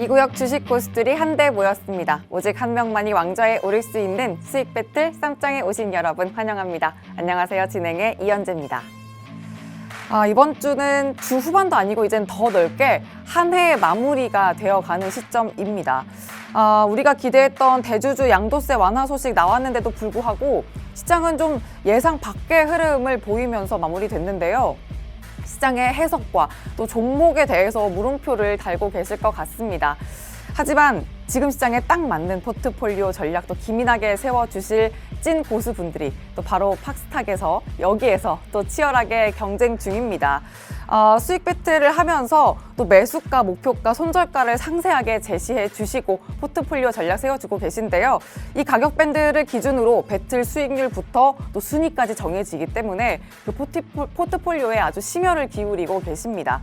이 구역 주식 고수들이 한데 모였습니다. 오직 한 명만이 왕좌에 오를 수 있는 수익 배틀 쌈장에 오신 여러분 환영합니다. 안녕하세요. 진행의 이현재입니다. 이번 주는 주 후반도 아니고 이젠 더 넓게 한 해의 마무리가 되어가는 시점입니다. 우리가 기대했던 대주주 양도세 완화 소식 나왔는데도 불구하고 시장은 좀 예상 밖의 흐름을 보이면서 마무리됐는데요. 시장의 해석과 또 종목에 대해서 물음표를 달고 계실 것 같습니다. 하지만 지금 시장에 딱 맞는 포트폴리오 전략도 기민하게 세워주실 찐 고수분들이 또 바로 팍스탁에서 여기에서 또 치열하게 경쟁 중입니다. 수익 배틀을 하면서 또 매수가, 목표가, 손절가를 상세하게 제시해 주시고 포트폴리오 전략 세워주고 계신데요. 이 가격 밴드를 기준으로 배틀 수익률부터 또 순위까지 정해지기 때문에 그 포트폴리오에 아주 심혈을 기울이고 계십니다.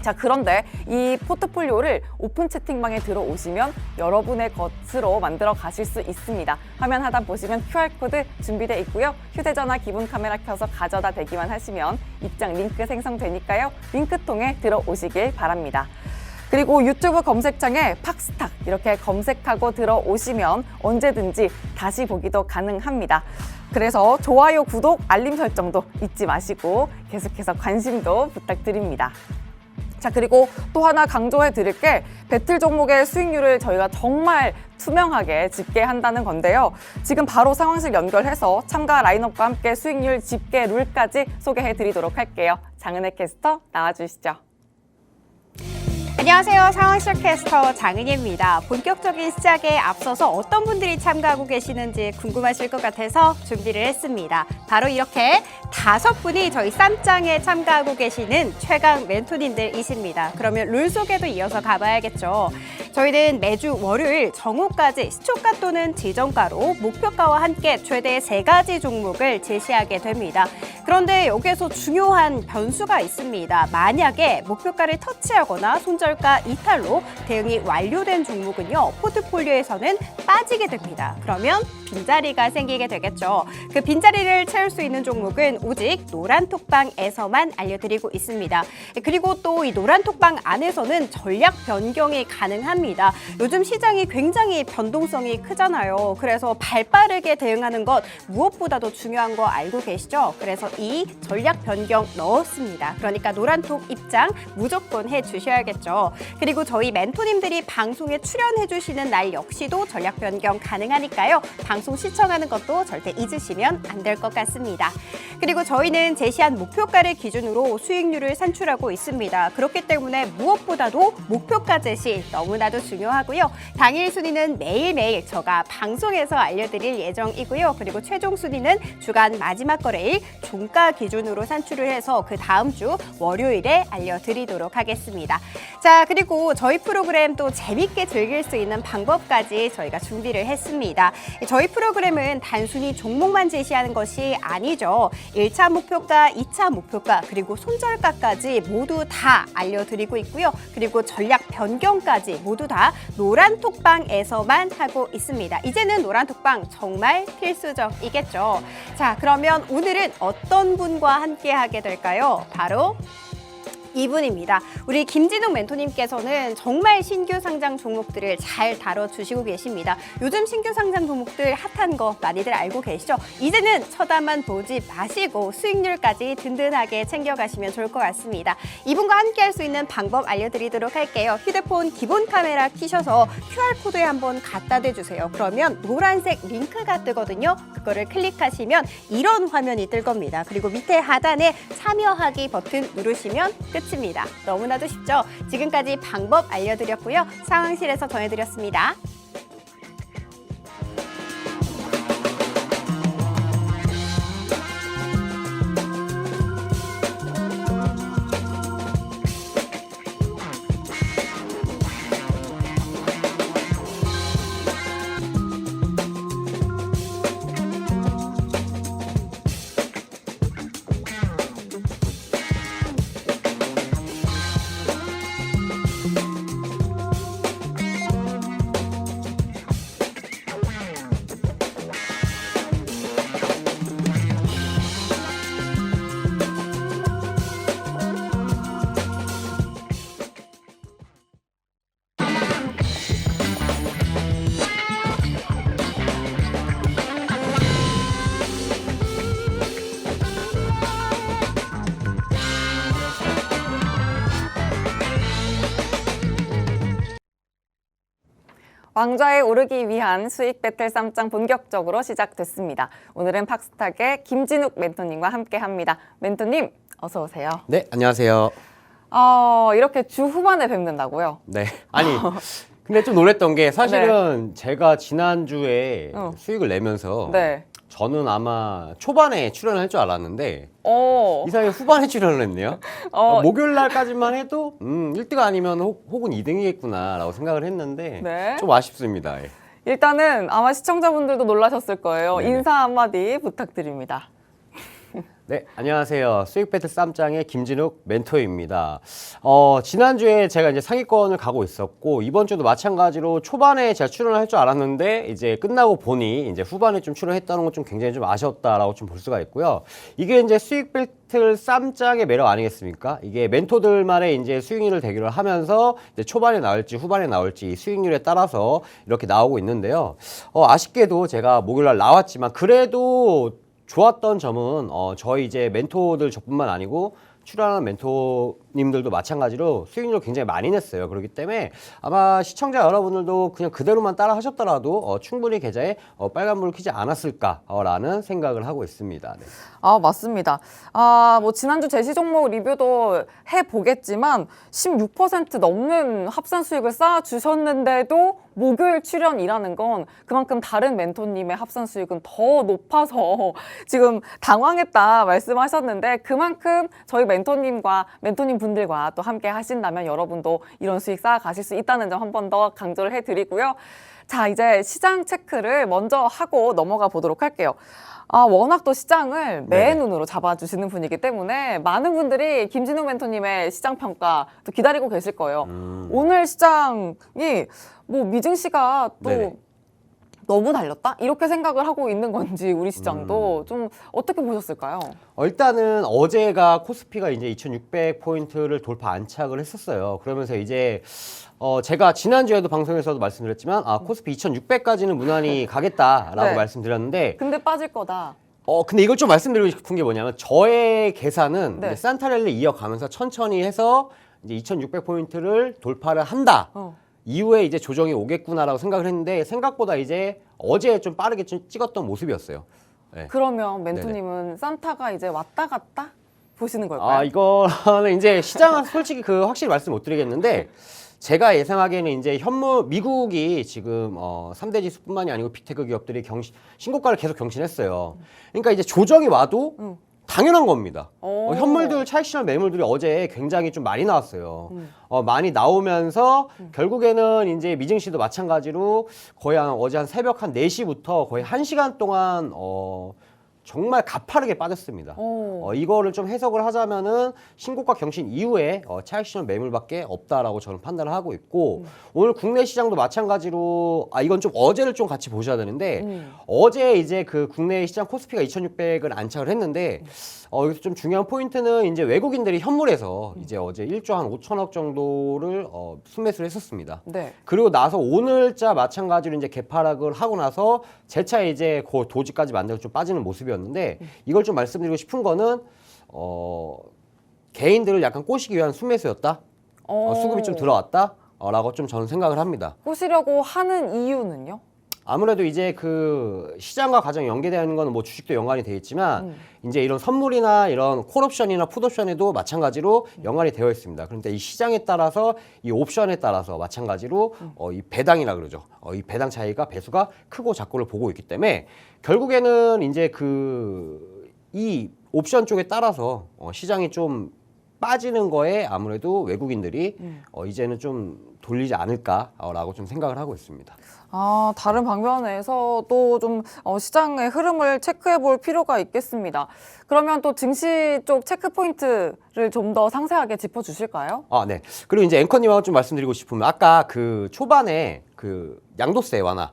자, 그런데 이 포트폴리오를 오픈 채팅방에 들어오시면 여러분의 것으로 만들어 가실 수 있습니다. 화면 하단 보시면 QR코드 준비되어 있고요. 휴대전화 기본 카메라 켜서 가져다 대기만 하시면 입장 링크 생성되니까요. 링크 통해 들어오시길 바랍니다. 그리고 유튜브 검색창에 팍스탁 이렇게 검색하고 들어오시면 언제든지 다시 보기도 가능합니다. 그래서 좋아요, 구독, 알림 설정도 잊지 마시고 계속해서 관심도 부탁드립니다. 자, 그리고 또 하나 강조해 드릴 게 배틀 종목의 수익률을 저희가 정말 투명하게 집계한다는 건데요. 지금 바로 상황실 연결해서 참가 라인업과 함께 수익률 집계 룰까지 소개해 드리도록 할게요. 장은혜 캐스터 나와주시죠. 안녕하세요. 상황실 캐스터 장은혜입니다. 본격적인 시작에 앞서서 어떤 분들이 참가하고 계시는지 궁금하실 것 같아서 준비를 했습니다. 바로 이렇게 5분이 저희 쌈장에 참가하고 계시는 최강 멘토님들이십니다. 그러면 룰 소개도 이어서 가봐야겠죠. 저희는 매주 월요일 정오까지 시초가 또는 지정가로 목표가와 함께 최대 3가지 종목을 제시하게 됩니다. 그런데 여기에서 중요한 변수가 있습니다. 만약에 목표가를 터치하거나 손절가 이탈로 대응이 완료된 종목은요, 포트폴리오에서는 빠지게 됩니다. 그러면 빈자리가 생기게 되겠죠. 그 빈자리를 채울 수 있는 종목은 오직 노란톡방에서만 알려드리고 있습니다. 그리고 또 이 노란톡방 안에서는 전략 변경이 가능합니다. 요즘 시장이 굉장히 변동성이 크잖아요. 그래서 발빠르게 대응하는 것 무엇보다도 중요한 거 알고 계시죠? 그래서 이 전략 변경 넣었습니다. 그러니까 노란톡 입장 무조건 해주셔야겠죠. 그리고 저희 멘토님들이 방송에 출연해 주시는 날 역시도 전략 변경 가능하니까요. 방송 시청하는 것도 절대 잊으시면 안 될 것 같습니다. 그리고 저희는 제시한 목표가를 기준으로 수익률을 산출하고 있습니다. 그렇기 때문에 무엇보다도 목표가 제시 너무나도 중요하고요. 당일 순위는 매일매일 제가 방송에서 알려드릴 예정이고요. 그리고 최종 순위는 주간 마지막 거래일 종가 기준으로 산출을 해서 그 다음 주 월요일에 알려드리도록 하겠습니다. 자, 그리고 저희 프로그램 또 재밌게 즐길 수 있는 방법까지 저희가 준비를 했습니다. 저희 프로그램은 단순히 종목만 제시하는 것이 아니죠. 1차 목표가, 2차 목표가, 그리고 손절가까지 모두 다 알려드리고 있고요. 그리고 전략 변경까지 모두 다 노란톡방에서만 하고 있습니다. 이제는 노란톡방 정말 필수적이겠죠. 자, 그러면 오늘은 어떤 분과 함께 하게 될까요? 바로 이분입니다. 우리 김진욱 멘토님께서는 정말 신규 상장 종목들을 잘 다뤄주시고 계십니다. 요즘 신규 상장 종목들 핫한 거 많이들 알고 계시죠? 이제는 쳐다만 보지 마시고 수익률까지 든든하게 챙겨가시면 좋을 것 같습니다. 이분과 함께 할 수 있는 방법 알려드리도록 할게요. 휴대폰 기본 카메라 켜셔서 QR코드에 한번 갖다 대주세요. 그러면 노란색 링크가 뜨거든요. 그거를 클릭하시면 이런 화면이 뜰 겁니다. 그리고 밑에 하단에 참여하기 버튼 누르시면 끝입니다. 너무나도 쉽죠? 지금까지 방법 알려드렸고요. 상황실에서 전해드렸습니다. 왕좌에 오르기 위한 수익 배틀 쌈장 본격적으로 시작됐습니다. 오늘은 팍스탁의 김진욱 멘토님과 함께합니다. 멘토님 어서 오세요. 네, 안녕하세요. 이렇게 주 후반에 뵙는다고요? 네, 아니 근데 좀 놀랬던 게 사실은 제가 지난주에 수익을 내면서 네. 저는 아마 초반에 출연을 할 줄 알았는데 오. 이상하게 후반에 출연을 했네요. 목요일 날까지만 해도 1등 아니면 혹은 2등이겠구나 라고 생각을 했는데 네. 좀 아쉽습니다. 예. 일단은 아마 시청자분들도 놀라셨을 거예요. 네네. 인사 한마디 부탁드립니다. 네, 안녕하세요. 수익 배틀 쌈장의 김진욱 멘토입니다. 지난주에 제가 이제 상위권을 가고 있었고, 이번 주도 마찬가지로 초반에 제가 출연을 할 줄 알았는데, 이제 끝나고 보니 이제 후반에 좀 출연했다는 건 좀 굉장히 좀 아쉬웠다라고 좀 볼 수가 있고요. 이게 이제 수익 배틀 쌈장의 매력 아니겠습니까? 이게 멘토들만의 이제 수익률을 대결을 하면서 이제 초반에 나올지 후반에 나올지 수익률에 따라서 이렇게 나오고 있는데요. 아쉽게도 제가 목요일날 나왔지만 그래도 좋았던 점은 저희 이제 멘토들 저뿐만 아니고 출연하는 멘토님들도 마찬가지로 수익률을 굉장히 많이 냈어요. 그렇기 때문에 아마 시청자 여러분들도 그냥 그대로만 따라 하셨더라도 충분히 계좌에 빨간불을 켜지 않았을까라는 생각을 하고 있습니다. 네. 맞습니다. 뭐 지난주 제시 종목 리뷰도 해보겠지만 16% 넘는 합산 수익을 쌓아주셨는데도 목요일 출연이라는 건 그만큼 다른 멘토님의 합산 수익은 더 높아서 지금 당황했다 말씀하셨는데 그만큼 저희 멘토님과 멘토님 분들과 또 함께 하신다면 여러분도 이런 수익 쌓아가실 수 있다는 점 한 번 더 강조를 해드리고요. 자, 이제 시장 체크를 먼저 하고 넘어가 보도록 할게요. 워낙 또 시장을 매의 네네. 눈으로 잡아주시는 분이기 때문에 많은 분들이 김진욱 멘토님의 시장 평가 또 기다리고 계실 거예요. 오늘 시장이 뭐 미증 씨가 또 네네. 너무 달렸다? 이렇게 생각을 하고 있는 건지 우리 시장도 좀 어떻게 보셨을까요? 일단은 어제가 코스피가 이제 2600포인트를 돌파 안착을 했었어요. 그러면서 이제 제가 지난주에도 방송에서도 말씀드렸지만 코스피 2600까지는 무난히 가겠다라고 네. 말씀드렸는데 근데 빠질 거다. 근데 이걸 좀 말씀드리고 싶은 게 뭐냐면 저의 계산은 네. 이제 산타랠리 이어가면서 천천히 해서 이제 2600포인트를 돌파를 한다. 이후에 이제 조정이 오겠구나라고 생각을 했는데 생각보다 이제 어제 좀 빠르게 좀 찍었던 모습이었어요. 네. 그러면 멘토님은 산타가 이제 왔다 갔다 보시는 걸까요? 이거는 이제 시장은 솔직히 확실히 말씀 못 드리겠는데 제가 예상하기에는 이제 미국이 지금 3대 지수뿐만이 아니고 빅테크 기업들이 신고가를 계속 경신했어요. 그러니까 이제 조정이 와도 당연한 겁니다. 현물들 차익 실현 매물들이 어제 굉장히 좀 많이 나왔어요. 많이 나오면서 결국에는 이제 미증 씨도 마찬가지로 거의 어제 한 새벽 한 4시부터 거의 1시간 동안 정말 가파르게 빠졌습니다. 이거를 좀 해석을 하자면은 신고가 경신 이후에 차익 실현 매물밖에 없다라고 저는 판단을 하고 있고 오늘 국내 시장도 마찬가지로 이건 좀 어제를 좀 같이 보셔야 되는데 어제 이제 그 국내 시장 코스피가 2600을 안착을 했는데 여기서 좀 중요한 포인트는 이제 외국인들이 현물에서 이제 어제 1조 한 5천억 정도를 순매수를 했었습니다. 네. 그리고 나서 오늘자 마찬가지로 이제 개파락을 하고 나서 재차 이제 그 도지까지 만들어서 좀 빠지는 모습이었는데 이걸 좀 말씀드리고 싶은 거는 개인들을 약간 꼬시기 위한 순매수였다. 수급이 좀 들어왔다. 라고 좀 저는 생각을 합니다. 꼬시려고 하는 이유는요? 아무래도 이제 그 시장과 가장 연계되어 있는 거는 뭐 주식도 연관이 되어 있지만 이제 이런 선물이나 이런 콜옵션이나 풋옵션에도 마찬가지로 연관이 되어 있습니다. 그런데 이 시장에 따라서 이 옵션에 따라서 마찬가지로 이 배당이라 그러죠. 이 배당 차이가 배수가 크고 작고를 보고 있기 때문에 결국에는 이제 이 옵션 쪽에 따라서 시장이 좀 빠지는 거에 아무래도 외국인들이 이제는 좀 돌리지 않을까라고 좀 생각을 하고 있습니다. 다른 방면에서도 좀 시장의 흐름을 체크해 볼 필요가 있겠습니다. 그러면 또 증시 쪽 체크 포인트를 좀 더 상세하게 짚어 주실까요? 네. 그리고 이제 앵커님하고 좀 말씀드리고 싶으면 아까 그 초반에 그 양도세 완화.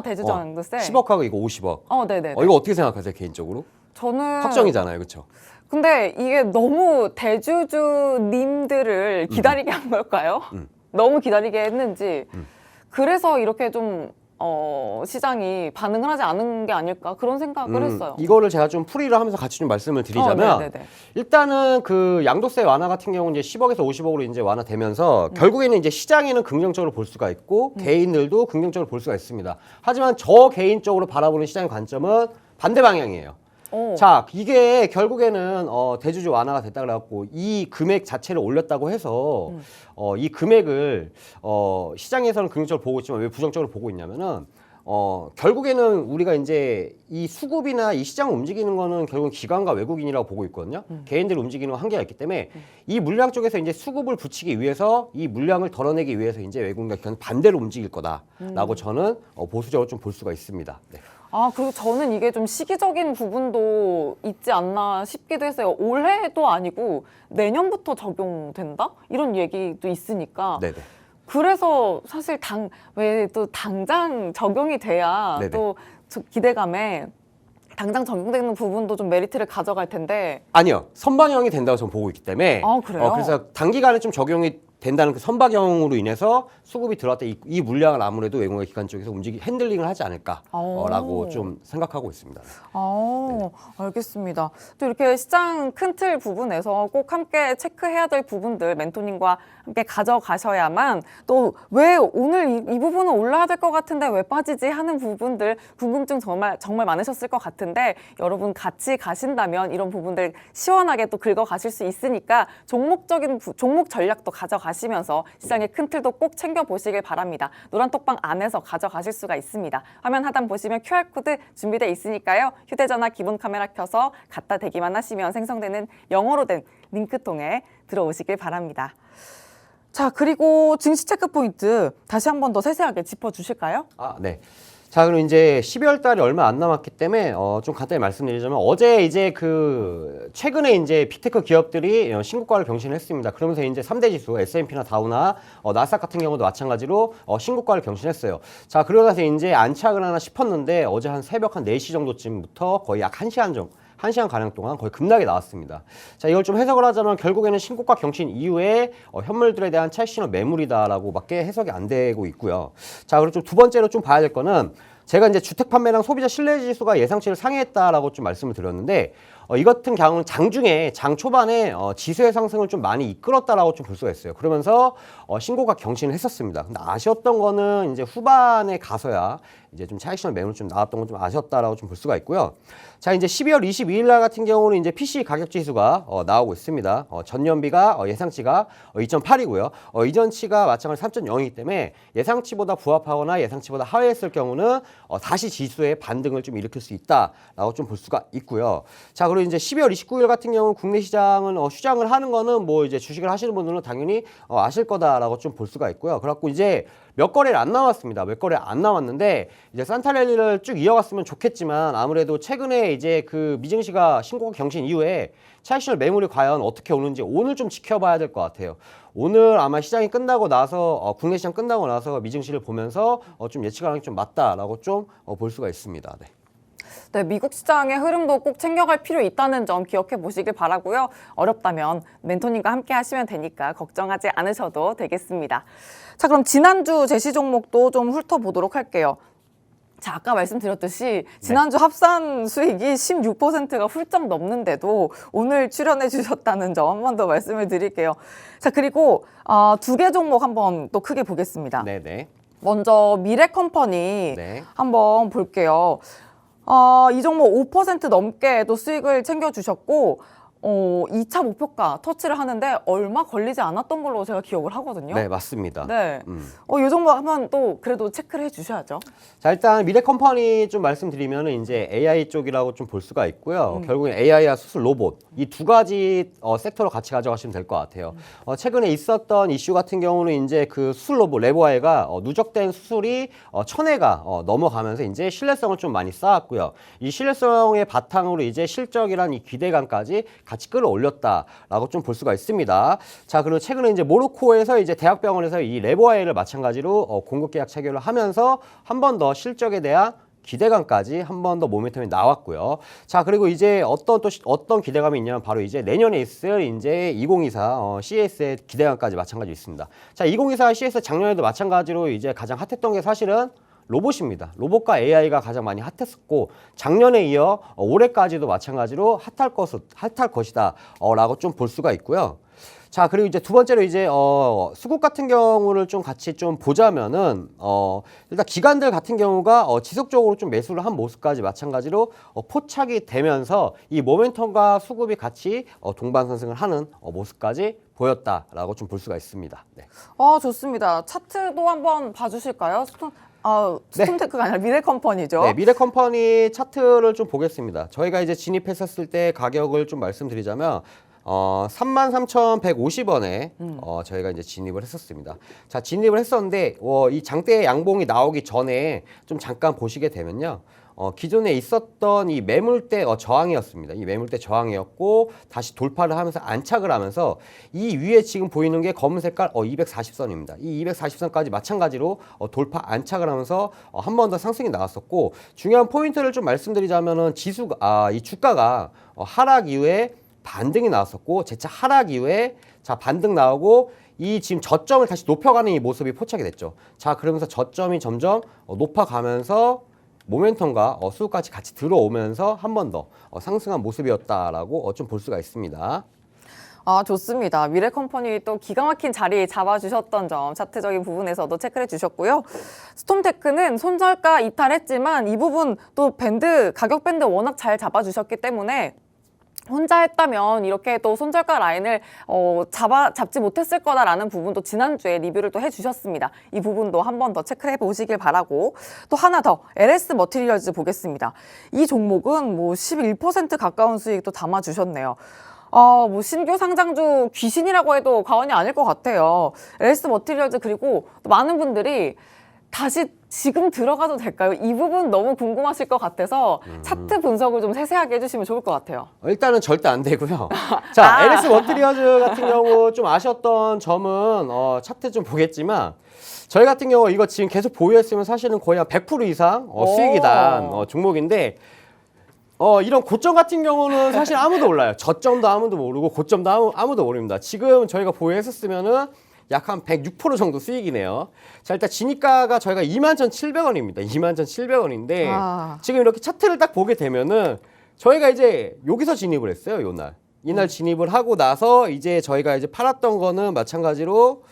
대주주 양도세. 10억하고 이거 50억. 네네. 이거 어떻게 생각하세요, 개인적으로? 저는 확정이잖아요, 그렇죠? 근데 이게 너무 대주주님들을 기다리게 한 걸까요? 너무 기다리게 했는지 그래서 이렇게 좀 시장이 반응을 하지 않은 게 아닐까 그런 생각을 했어요. 이거를 제가 좀 풀이를 하면서 같이 좀 말씀을 드리자면 네네네. 일단은 그 양도세 완화 같은 경우는 이제 10억에서 50억으로 이제 완화되면서 결국에는 이제 시장에는 긍정적으로 볼 수가 있고 개인들도 긍정적으로 볼 수가 있습니다. 하지만 저 개인적으로 바라보는 시장의 관점은 반대 방향이에요. 오. 자, 이게 결국에는 대주주 완화가 됐다 그래갖고 이 금액 자체를 올렸다고 해서 이 금액을 시장에서는 긍정적으로 보고 있지만 왜 부정적으로 보고 있냐면은 결국에는 우리가 이제 이 수급이나 이 시장을 움직이는 거는 결국은 기관과 외국인이라고 보고 있거든요. 개인들 움직이는 건 한계가 있기 때문에 이 물량 쪽에서 이제 수급을 붙이기 위해서 이 물량을 덜어내기 위해서 이제 외국인과 기관은 반대로 움직일 거다라고 저는 보수적으로 좀 볼 수가 있습니다. 네. 아, 그리고 저는 이게 좀 시기적인 부분도 있지 않나 싶기도 했어요. 올해도 아니고 내년부터 적용된다? 이런 얘기도 있으니까. 네네. 그래서 사실 왜 또 당장 적용이 돼야 네네. 또 기대감에 당장 적용되는 부분도 좀 메리트를 가져갈 텐데. 아니요. 선방형이 된다고 저는 보고 있기 때문에 아, 그래요? 그래서 단기간에 좀 적용이 된다는 그 선박형으로 인해서 수급이 들어왔다 이 물량을 아무래도 외국의 기관 쪽에서 핸들링을 하지 않을까라고 좀 생각하고 있습니다. 알겠습니다. 또 이렇게 시장 큰 틀 부분에서 꼭 함께 체크해야 될 부분들 멘토님과 함께 가져가셔야만 또 왜 오늘 이 부분은 올라야 될 것 같은데 왜 빠지지 하는 부분들 궁금증 정말 많으셨을 것 같은데 여러분 같이 가신다면 이런 부분들 시원하게 또 긁어가실 수 있으니까 종목 전략도 가져가시면서 시장의 큰 틀도 꼭 챙겨보시길 바랍니다. 노란톡방 안에서 가져가실 수가 있습니다. 화면 하단 보시면 QR코드 준비되어 있으니까요. 휴대전화 기본 카메라 켜서 갖다 대기만 하시면 생성되는 영어로 된 링크 통해 들어오시길 바랍니다. 자, 그리고 증시 체크 포인트 다시 한 번 더 세세하게 짚어주실까요? 네. 자, 그럼 이제 12월 달이 얼마 안 남았기 때문에 좀 간단히 말씀드리자면 어제 이제 최근에 이제 빅테크 기업들이 신고가를 경신했습니다. 그러면서 이제 3대 지수 S&P나 다우나 나스닥 같은 경우도 마찬가지로 신고가를 경신했어요. 자, 그러고 나서 이제 안착을 하나 싶었는데 어제 한 새벽 한 4시 정도쯤부터 거의 약 1시간 정도 1시간 가량 동안 거의 급락이 나왔습니다. 자, 이걸 좀 해석을 하자면 결국에는 신고가 경신 이후에 현물들에 대한 차익 신호 매물이다라고 밖에 해석이 안 되고 있고요. 자, 그리고 좀 두 번째로 좀 봐야 될 거는 제가 이제 주택 판매량 소비자 신뢰 지수가 예상치를 상회했다라고 좀 말씀을 드렸는데 이 같은 경우는 장 초반에 지수의 상승을 좀 많이 이끌었다라고 좀 볼 수가 있어요. 그러면서 신고가 경신을 했었습니다. 근데 아쉬웠던 거는 이제 후반에 가서야 이제 좀 차익 신호 매물 좀 나왔던 건 좀 아쉬웠다라고 좀 볼 수가 있고요. 자, 이제 12월 22일 날 같은 경우는 이제 PC 가격 지수가 나오고 있습니다. 전년비가 예상치가 2.8이고요. 이전치가 마찬가지로 3.0이기 때문에 예상치보다 부합하거나 예상치보다 하회했을 경우는 다시 지수의 반등을 좀 일으킬 수 있다라고 좀 볼 수가 있고요. 자, 그리고 이제 12월 29일 같은 경우는 국내 시장은 휴장을 하는 거는 뭐 이제 주식을 하시는 분들은 당연히 아실 거다라고 좀 볼 수가 있고요. 그래갖고 이제 몇 거래를 안 남았습니다. 몇 거래 안 남았는데 이제 산타랠리를 쭉 이어갔으면 좋겠지만 아무래도 최근에 이제 미증시가 신고가 경신 이후에 차익신호 매물이 과연 어떻게 오는지 오늘 좀 지켜봐야 될 것 같아요. 오늘 아마 시장이 끝나고 나서 국내 시장 끝나고 나서 미증시를 보면서 좀 예측하는 게 좀 맞다라고 좀 볼 수가 있습니다. 네. 네, 미국 시장의 흐름도 꼭 챙겨갈 필요 있다는 점 기억해 보시길 바라고요. 어렵다면 멘토님과 함께 하시면 되니까 걱정하지 않으셔도 되겠습니다. 자, 그럼 지난주 제시 종목도 좀 훑어보도록 할게요. 자, 아까 말씀드렸듯이 지난주 합산 수익이 16%가 훌쩍 넘는데도 오늘 출연해 주셨다는 점 한 번 더 말씀을 드릴게요. 자, 그리고 두 개 종목 한번 또 크게 보겠습니다. 네네. 먼저 미래컴퍼니 네. 한번 볼게요. 이 종목 5% 넘게 또 수익을 챙겨주셨고 2차 목표가 터치를 하는데 얼마 걸리지 않았던 걸로 제가 기억을 하거든요. 네, 맞습니다. 네. 이 종목 한번 또 그래도 체크를 해주셔야죠. 자, 일단 미래컴퍼니 좀 말씀드리면 이제 AI 쪽이라고 좀 볼 수가 있고요. 결국엔 AI와 수술 로봇 이 두 가지 섹터로 같이 가져가시면 될 것 같아요. 최근에 있었던 이슈 같은 경우는 이제 수술 로봇 레보아이가 누적된 수술이 1000회가 넘어가면서 이제 신뢰성을 좀 많이 쌓았고요. 이 신뢰성의 바탕으로 이제 실적이란 이 기대감까지 같이 끌어올렸다라고 좀 볼 수가 있습니다. 자, 그리고 최근에 이제 모로코에서 이제 대학병원에서 이 레보아이를 마찬가지로 공급 계약 체결을 하면서 한 번 더 실적에 대한 기대감까지 한 번 더 모멘텀이 나왔고요. 자, 그리고 이제 어떤 기대감이 있냐면 바로 이제 내년에 있을 이제 2024 CES의 기대감까지 마찬가지로 있습니다. 자, 2024 CES 작년에도 마찬가지로 이제 가장 핫했던 게 사실은 로봇입니다. 로봇과 AI가 가장 많이 핫했었고 작년에 이어 올해까지도 마찬가지로 핫할 것이다 라고 좀 볼 수가 있고요. 자, 그리고 이제 두 번째로 이제 수급 같은 경우를 좀 같이 좀 보자면은 일단 기관들 같은 경우가 지속적으로 좀 매수를 한 모습까지 마찬가지로 포착이 되면서 이 모멘텀과 수급이 같이 동반 상승을 하는 모습까지 보였다라고 좀 볼 수가 있습니다. 네. 좋습니다. 차트도 한번 봐주실까요? 스톰테크가 아니라 미래컴퍼니죠. 네, 미래컴퍼니 차트를 좀 보겠습니다. 저희가 이제 진입했었을 때 가격을 좀 말씀드리자면 33,150원에 저희가 이제 진입을 했었습니다. 자, 진입을 했었는데 이 장대 양봉이 나오기 전에 좀 잠깐 보시게 되면요. 기존에 있었던 이 매물대 저항이었습니다. 이 매물대 저항이었고 다시 돌파를 하면서 안착을 하면서 이 위에 지금 보이는 게 검은 색깔 240선입니다. 이 240선까지 마찬가지로 돌파 안착을 하면서 한 번 더 상승이 나왔었고 중요한 포인트를 좀 말씀드리자면은 이 주가가 하락 이후에 반등이 나왔었고 재차 하락 이후에 자 반등 나오고 이 지금 저점을 다시 높여가는 이 모습이 포착이 됐죠. 자, 그러면서 저점이 점점 높아가면서 모멘텀과 수급까지 같이 들어오면서 한 번 더 상승한 모습이었다라고 좀 볼 수가 있습니다. 좋습니다. 미래컴퍼니 또 기가 막힌 자리 잡아주셨던 점 차트적인 부분에서도 체크를 해주셨고요. 스톰테크는 손절가 이탈했지만 이 부분 또 가격 밴드 워낙 잘 잡아주셨기 때문에 혼자 했다면 이렇게 또 손절가 라인을 잡지 못했을 거다라는 부분도 지난주에 리뷰를 또 해주셨습니다. 이 부분도 한 번 더 체크해 보시길 바라고 또 하나 더 LS 머티리얼즈 보겠습니다. 이 종목은 뭐 11% 가까운 수익도 담아주셨네요. 뭐 신규 상장주 귀신이라고 해도 과언이 아닐 것 같아요. LS 머티리얼즈 그리고 또 많은 분들이 다시 지금 들어가도 될까요? 이 부분 너무 궁금하실 것 같아서 차트 분석을 좀 세세하게 해주시면 좋을 것 같아요. 일단은 절대 안 되고요. 자, LS 머티리얼즈 같은 경우 좀 아쉬웠던 점은 차트 좀 보겠지만 저희 같은 경우 이거 지금 계속 보유했으면 사실은 거의 한 100% 이상 수익이 난 종목인데 이런 고점 같은 경우는 사실 아무도 몰라요. 저점도 아무도 모르고 고점도 아무도 모릅니다. 지금 저희가 보유했었으면은 약 한 106% 정도 수익이네요. 자, 일단 진입가가 저희가 21,700원입니다. 21,700원인데 지금 이렇게 차트를 딱 보게 되면은 저희가 이제 여기서 진입을 했어요. 요날. 이날 진입을 하고 나서 이제 저희가 이제 팔았던 거는 마찬가지로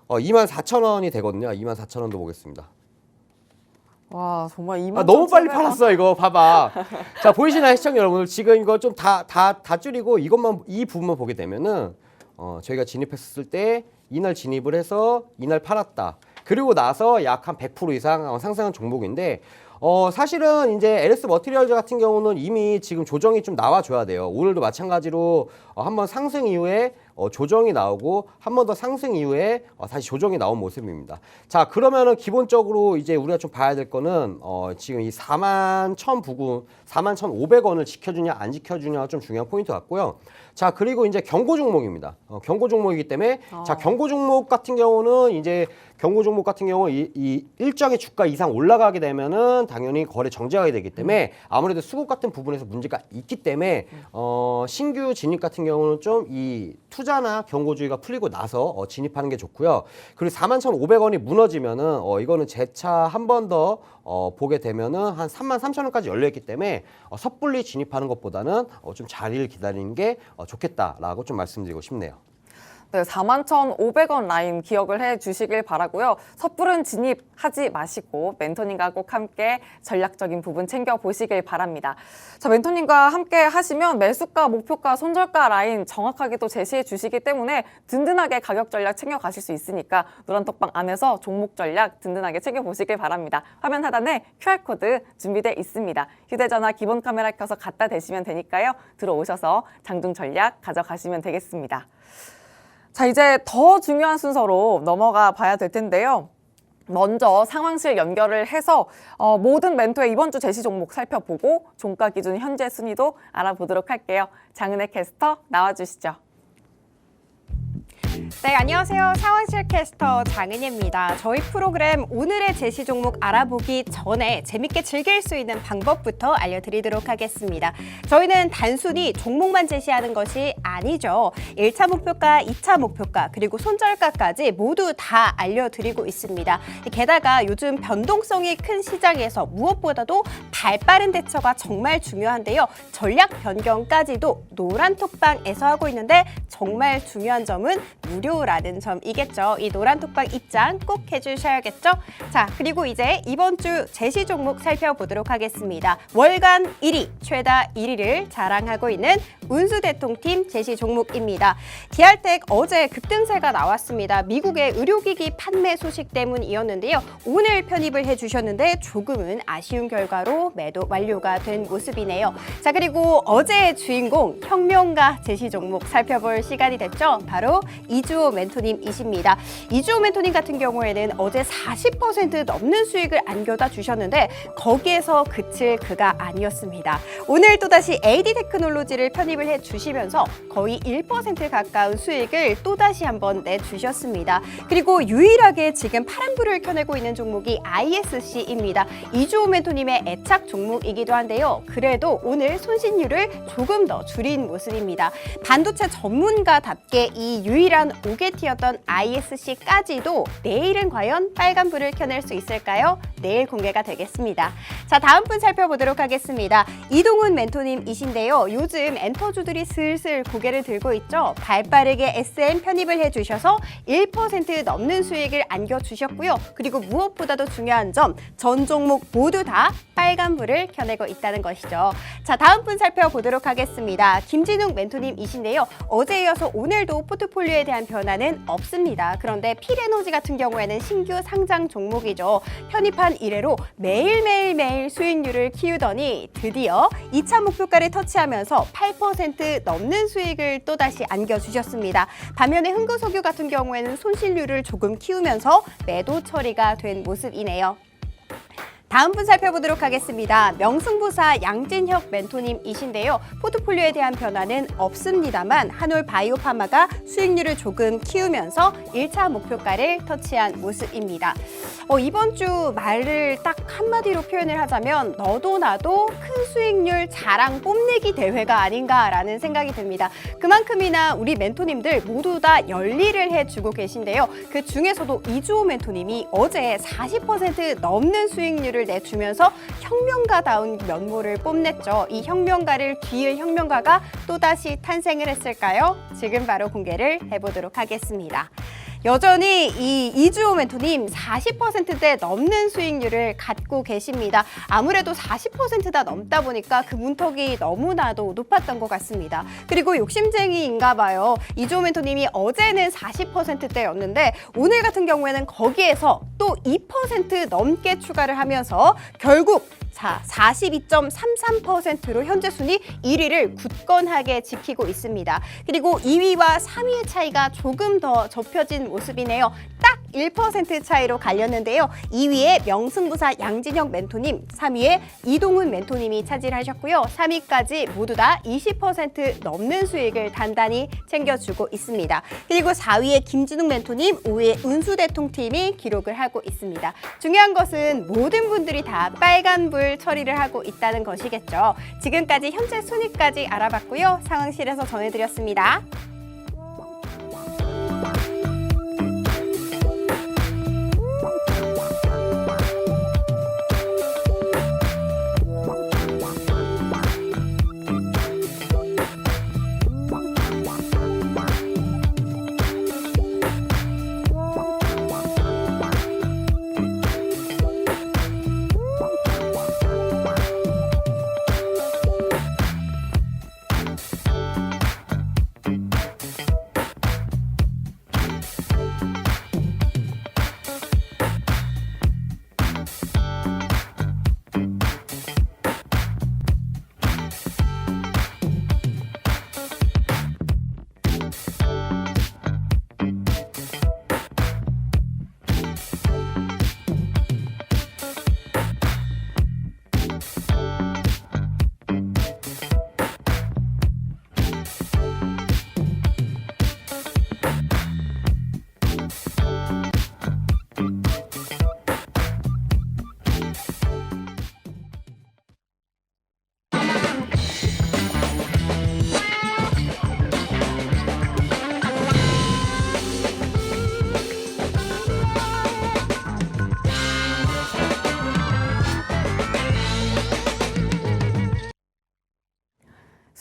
24,000원이 되거든요. 24,000원도 보겠습니다. 와, 정말 2만 너무 빨리 팔았어 이거 봐봐. 자, 보이시나요 시청자 여러분? 지금 이거 좀 다 줄이고 이 부분만 보게 되면은 저희가 진입했을 때 이날 진입을 해서 이날 팔았다. 그리고 나서 약 한 100% 이상 상승한 종목인데 사실은 이제 LS 머티리얼즈 같은 경우는 이미 지금 조정이 좀 나와줘야 돼요. 오늘도 마찬가지로 한번 상승 이후에 조정이 나오고 한 번 더 상승 이후에 다시 조정이 나온 모습입니다. 자, 그러면은 기본적으로 이제 우리가 좀 봐야 될 거는 지금 이 41,000 부근 41,500원을 지켜주냐 안 지켜주냐가 좀 중요한 포인트 같고요. 자, 그리고 이제 경고 종목입니다. 경고 종목이기 때문에 자, 경고 종목 같은 경우는 이제 경고 종목 같은 경우 이 일정의 주가 이상 올라가게 되면은 당연히 거래 정지하게 되기 때문에 아무래도 수급 같은 부분에서 문제가 있기 때문에 신규 진입 같은 경우는 좀 이 투자나 경고주의가 풀리고 나서 진입하는 게 좋고요. 그리고 41,500원이 무너지면은 이거는 재차 한 번 더 보게 되면은 한 33,000원까지 열려 있기 때문에 섣불리 진입하는 것보다는 좀 자리를 기다리는 게 좋겠다라고 좀 말씀드리고 싶네요. 네, 41,500원 라인 기억을 해주시길 바라고요. 섣부른 진입하지 마시고 멘토님과 꼭 함께 전략적인 부분 챙겨보시길 바랍니다. 자, 멘토님과 함께 하시면 매수가, 목표가, 손절가 라인 정확하게 또 제시해 주시기 때문에 든든하게 가격 전략 챙겨가실 수 있으니까 노란톡방 안에서 종목 전략 든든하게 챙겨보시길 바랍니다. 화면 하단에 QR코드 준비되어 있습니다. 휴대전화 기본 카메라 켜서 갖다 대시면 되니까요. 들어오셔서 장중 전략 가져가시면 되겠습니다. 자, 이제 더 중요한 순서로 넘어가 봐야 될 텐데요. 먼저 상황실 연결을 해서 모든 멘토의 이번 주 제시 종목 살펴보고 종가 기준 현재 순위도 알아보도록 할게요. 장은혜 캐스터 나와주시죠. 네, 안녕하세요. 상황실 캐스터 장은희입니다. 저희 프로그램 오늘의 제시 종목 알아보기 전에 재밌게 즐길 수 있는 방법부터 알려드리도록 하겠습니다. 저희는 단순히 종목만 제시하는 것이 아니죠. 1차 목표가, 2차 목표가, 그리고 손절가까지 모두 다 알려드리고 있습니다. 게다가 요즘 변동성이 큰 시장에서 무엇보다도 발빠른 대처가 정말 중요한데요. 전략 변경까지도 노란톡방에서 하고 있는데 정말 중요한 점은 무료라는 점이겠죠. 이 노란톡방 입장 꼭 해주셔야겠죠. 자, 그리고 이제 이번 주 제시 종목 살펴보도록 하겠습니다. 월간 1위, 최다 1위를 자랑하고 있는 운수대통팀 제시 종목입니다. 디알텍 어제 급등세가 나왔습니다. 미국의 의료기기 판매 소식 때문이었는데요. 오늘 편입을 해주셨는데 조금은 아쉬운 결과로 매도 완료가 된 모습이네요. 자, 그리고 어제의 주인공 혁명가 제시 종목 살펴볼 시간이 됐죠. 바로 이주호 멘토님이십니다. 이주호 멘토님 같은 경우에는 어제 40% 넘는 수익을 안겨다 주셨는데 거기에서 그칠 그가 아니었습니다. 오늘 또다시 AD 테크놀로지를 편입을 해주시면서 거의 1% 가까운 수익을 또다시 한번 내주셨습니다. 그리고 유일하게 지금 파란불을 켜내고 있는 종목이 ISC입니다. 이주호 멘토님의 애착 종목이기도 한데요. 그래도 오늘 손실률을 조금 더 줄인 모습입니다. 반도체 전문가답게 이 유일한 오게티였던 ISC까지도 내일은 과연 빨간불을 켜낼 수 있을까요? 내일 공개가 되겠습니다. 자, 다음 분 살펴보도록 하겠습니다. 이동훈 멘토님이신데요. 요즘 엔터주들이 슬슬 고개를 들고 있죠. 발빠르게 SM 편입을 해주셔서 1% 넘는 수익을 안겨주셨고요. 그리고 무엇보다도 중요한 점, 전 종목 모두 다 빨간불을 켜내고 있다는 것이죠. 자, 다음 분 살펴보도록 하겠습니다. 김진욱 멘토님이신데요. 어제 이어서 오늘도 포트폴리오에 대한 변화는 없습니다. 그런데 필에너지 같은 경우에는 신규 상장 종목이죠. 편입한 이래로 매일 수익률을 키우더니 드디어 2차 목표가를 터치하면서 8% 넘는 수익을 또다시 안겨주셨습니다. 반면에 흥구석유 같은 경우에는 손실률을 조금 키우면서 매도 처리가 된 모습이네요. 다음 분 살펴보도록 하겠습니다. 명승부사 양진혁 멘토님이신데요. 포트폴리오에 대한 변화는 없습니다만 한올바이오파마가 수익률을 조금 키우면서 1차 목표가를 터치한 모습입니다. 이번 주 말을 딱 한마디로 표현을 하자면 너도 나도 큰 수익률 자랑 뽐내기 대회가 아닌가라는 생각이 듭니다. 그만큼이나 우리 멘토님들 모두 다 열일을 해주고 계신데요. 그 중에서도 이주호 멘토님이 어제 40% 넘는 수익률을 내주면서 혁명가다운 면모를 뽐냈죠. 이 혁명가를 뒤을 혁명가가 또다시 탄생을 했을까요? 지금 바로 공개를 해보도록 하겠습니다. 여전히 이 이주호 멘토님 40%대 넘는 수익률을 갖고 계십니다. 아무래도 40%다 넘다 보니까 그 문턱이 너무나도 높았던 것 같습니다. 그리고 욕심쟁이인가 봐요. 이주호 멘토님이 어제는 40%대였는데 오늘 같은 경우에는 거기에서 또 2% 넘게 추가를 하면서 결국 42.33%로 현재 순위 1위를 굳건하게 지키고 있습니다. 그리고 2위와 3위의 차이가 조금 더 좁혀진 모습이네요. 딱 1% 차이로 갈렸는데요. 2위에 명승부사 양진혁 멘토님, 3위에 이동훈 멘토님이 차지를 하셨고요. 3위까지 모두 다 20% 넘는 수익을 단단히 챙겨주고 있습니다. 그리고 4위에 김진욱 멘토님, 5위에 운수대통팀이 기록을 하고 있습니다. 중요한 것은 모든 분들이 다 빨간불 처리를 하고 있다는 것이겠죠. 지금까지 현재 순위까지 알아봤고요. 상황실에서 전해드렸습니다.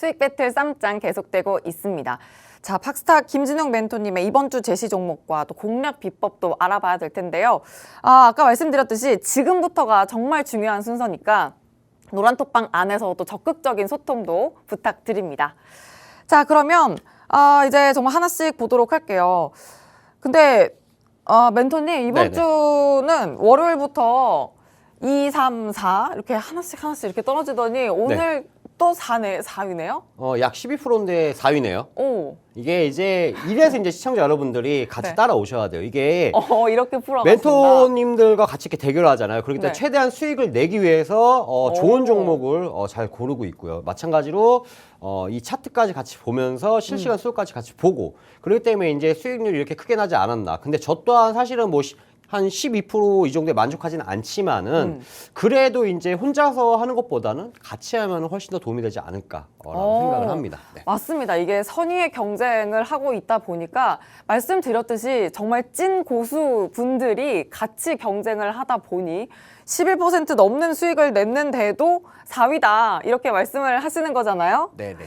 수익 배틀 쌈장 계속되고 있습니다. 자, 팍스타 김진영 멘토님의 이번 주 제시 종목과 또 공략 비법도 알아봐야 될 텐데요. 아까 말씀드렸듯이 지금부터가 정말 중요한 순서니까 노란톡방 안에서도 적극적인 소통도 부탁드립니다. 자, 그러면 이제 정말 하나씩 보도록 할게요. 근데 멘토님 이번 네네. 주는 월요일부터 2, 3, 4 이렇게 하나씩 이렇게 떨어지더니 오늘 또 4위네요? 약 12%인데 4위네요. 오, 이게 이제 이래서 이제 시청자 여러분들이 같이 네. 따라오셔야 돼요. 이게 이렇게 풀어갔습니다. 멘토님들과 같이 이렇게 대결을 하잖아요. 그렇기 때문에 네. 최대한 수익을 내기 위해서 좋은 종목을 잘 고르고 있고요. 마찬가지로 이 차트까지 같이 보면서 실시간 수익까지 같이 보고 그렇기 때문에 이제 수익률이 이렇게 크게 나지 않았나. 근데 저 또한 사실은 뭐 한 12% 이 정도에 만족하지는 않지만은 그래도 이제 혼자서 하는 것보다는 같이 하면 훨씬 더 도움이 되지 않을까라고 생각을 합니다. 네. 맞습니다. 이게 선의의 경쟁을 하고 있다 보니까 말씀드렸듯이 정말 찐 고수 분들이 같이 경쟁을 하다 보니 11% 넘는 수익을 냈는데도 4위다 이렇게 말씀을 하시는 거잖아요. 네네.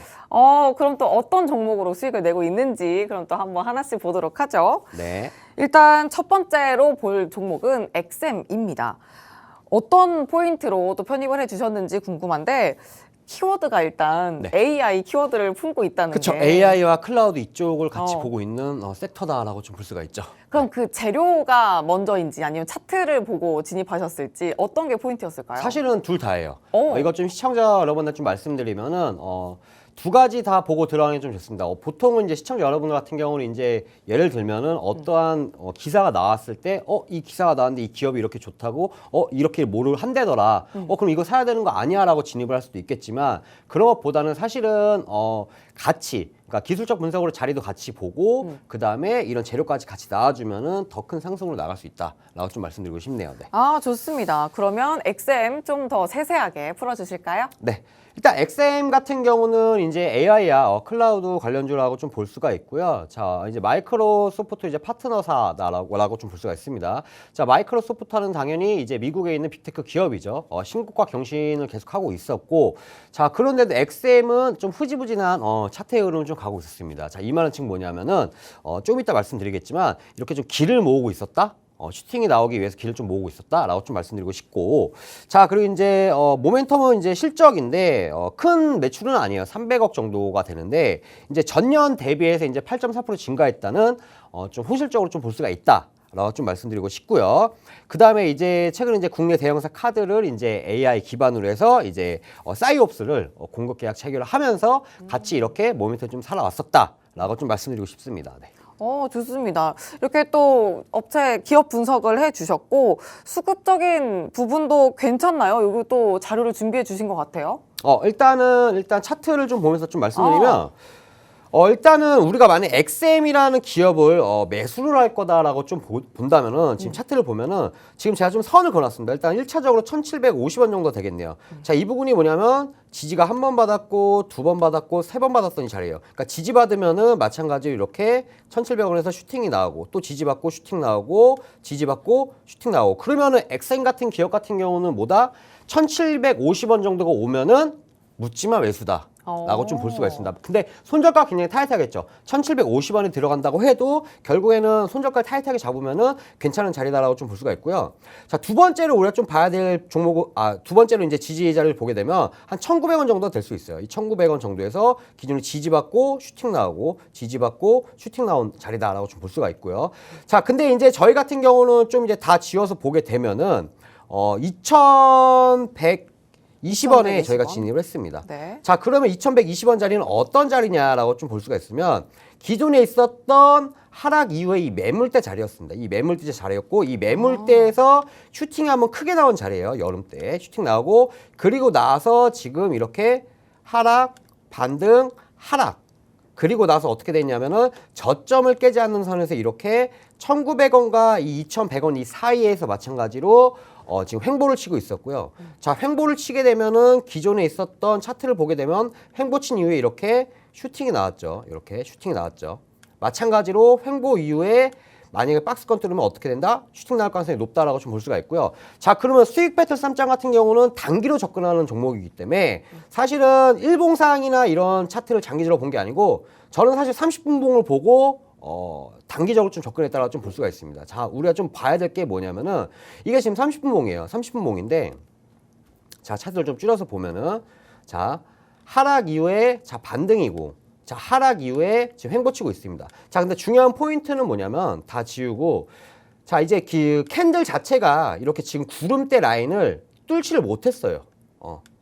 그럼 또 어떤 종목으로 수익을 내고 있는지 그럼 또 한번 하나씩 보도록 하죠. 네. 일단 첫 번째로 볼 종목은 XM입니다. 어떤 포인트로 또 편입을 해주셨는지 궁금한데 키워드가 일단 네. AI 키워드를 품고 있다는 그렇죠. 게 AI와 클라우드 이쪽을 같이 어. 보고 있는 섹터다라고 좀 볼 수가 있죠. 그럼 그 재료가 먼저인지 아니면 차트를 보고 진입하셨을지 어떤 게 포인트였을까요? 사실은 둘 다예요. 오. 이것 좀 시청자 여러분들 좀 말씀드리면은 두 가지 다 보고 들어가는 게 좀 좋습니다. 보통은 이제 시청자 여러분들 같은 경우는 이제 예를 들면은 어떠한 기사가 나왔을 때 이 기사가 나왔는데 이 기업이 이렇게 좋다고 이렇게 뭐를 한대더라. 그럼 이거 사야 되는 거 아니야라고 진입을 할 수도 있겠지만 그런 것보다는 사실은 같이 그러니까 기술적 분석으로 자리도 같이 보고 그 다음에 이런 재료까지 같이 나와주면은 더 큰 상승으로 나갈 수 있다라고 좀 말씀드리고 싶네요. 네. 좋습니다. 그러면 XM 좀 더 세세하게 풀어주실까요? 네. 일단 XM 같은 경우는 이제 AI와 클라우드 관련주라고 좀 볼 수가 있고요. 자, 이제 마이크로소프트 이제 파트너사다라고 좀 볼 수가 있습니다. 자, 마이크로소프트는 당연히 이제 미국에 있는 빅테크 기업이죠. 신고가 경신을 계속하고 있었고, 자, 그런데도 XM은 좀 흐지부진한 차트의 흐름을 좀 가고 있었습니다. 자, 이 말은 지금 뭐냐면은 좀 이따 말씀드리겠지만 이렇게 좀 길을 모으고 있었다. 슈팅이 나오기 위해서 길을 좀 모으고 있었다라고 좀 말씀드리고 싶고, 자, 그리고 이제 모멘텀은 이제 실적인데 큰 매출은 아니에요. 300억 정도가 되는데 이제 전년 대비해서 이제 8.4% 증가했다는 좀 호실적으로 좀 볼 수가 있다. 라고 좀 말씀드리고 싶고요. 그 다음에 이제 최근에 이제 국내 대형사 카드를 이제 AI 기반으로 해서 이제 사이옵스를 공급 계약 체결을 하면서 같이 이렇게 모멘텀 좀 살아왔었다라고 좀 말씀드리고 싶습니다. 네. 좋습니다. 이렇게 또 업체 기업 분석을 해주셨고 수급적인 부분도 괜찮나요? 이거 또 자료를 준비해 주신 것 같아요. 일단 차트를 좀 보면서 좀 말씀드리면 일단은 우리가 만약 XM이라는 기업을 매수를 할 거다라고 좀 본다면은 지금 차트를 보면은 지금 제가 좀 선을 그어놨습니다. 일단 1차적으로 1,750원 정도 되겠네요. 자, 이 부분이 뭐냐면 지지가 한 번 받았고 두 번 받았고 세 번 받았던 이 자리예요. 그러니까 지지 받으면은 마찬가지로 이렇게 1,700원에서 슈팅이 나오고 또 지지 받고 슈팅 나오고 지지 받고 슈팅 나오고 그러면은 XM 같은 기업 같은 경우는 뭐다? 1,750원 정도가 오면은 묻지마 매수다. 라고 좀 볼 수가 있습니다. 근데 손절가 굉장히 타이트하겠죠. 1,750원이 들어간다고 해도 결국에는 손절가 타이트하게 잡으면은 괜찮은 자리다라고 좀 볼 수가 있고요. 자, 두 번째로 우리가 좀 봐야 될 종목, 두 번째로 이제 지지자를 보게 되면 한 1,900원 정도 될 수 있어요. 이 1,900원 정도에서 기준으로 지지받고 슈팅 나오고 지지받고 슈팅 나온 자리다라고 좀 볼 수가 있고요. 자, 근데 이제 저희 같은 경우는 좀 이제 다 지어서 보게 되면은 2,120원에 저희가 진입을 했습니다. 네. 자, 그러면 2,120원 자리는 어떤 자리냐라고 좀 볼 수가 있으면 기존에 있었던 하락 이후에 이 매물대 자리였습니다. 이 매물대 자리였고 이 매물대에서 슈팅이 한번 크게 나온 자리예요. 여름 때 슈팅 나오고 그리고 나서 지금 이렇게 하락, 반등, 하락 그리고 나서 어떻게 됐냐면은 저점을 깨지 않는 선에서 이렇게 1,900원과 이 2,100원 이 사이에서 마찬가지로 지금 횡보를 치고 있었고요. 자, 횡보를 치게 되면은 기존에 있었던 차트를 보게 되면 횡보 친 이후에 이렇게 슈팅이 나왔죠. 이렇게 슈팅이 나왔죠. 마찬가지로 횡보 이후에 만약에 박스권 뚫으면 어떻게 된다? 슈팅 나올 가능성이 높다라고 좀 볼 수가 있고요. 자, 그러면 수익 배틀 쌈장 같은 경우는 단기로 접근하는 종목이기 때문에 사실은 일봉상이나 이런 차트를 장기적으로 본 게 아니고 저는 사실 30분 봉을 보고 단기적으로 좀 접근했다라고 좀 볼 수가 있습니다. 자, 우리가 좀 봐야 될 게 뭐냐면은 이게 지금 30분 봉이에요. 30분 봉인데 자, 차트를 좀 줄여서 보면은 자, 하락 이후에 자, 반등이고 자, 하락 이후에 지금 횡보치고 있습니다. 자, 근데 중요한 포인트는 뭐냐면 다 지우고 자, 이제 그 캔들 자체가 이렇게 지금 구름대 라인을 뚫지를 못했어요.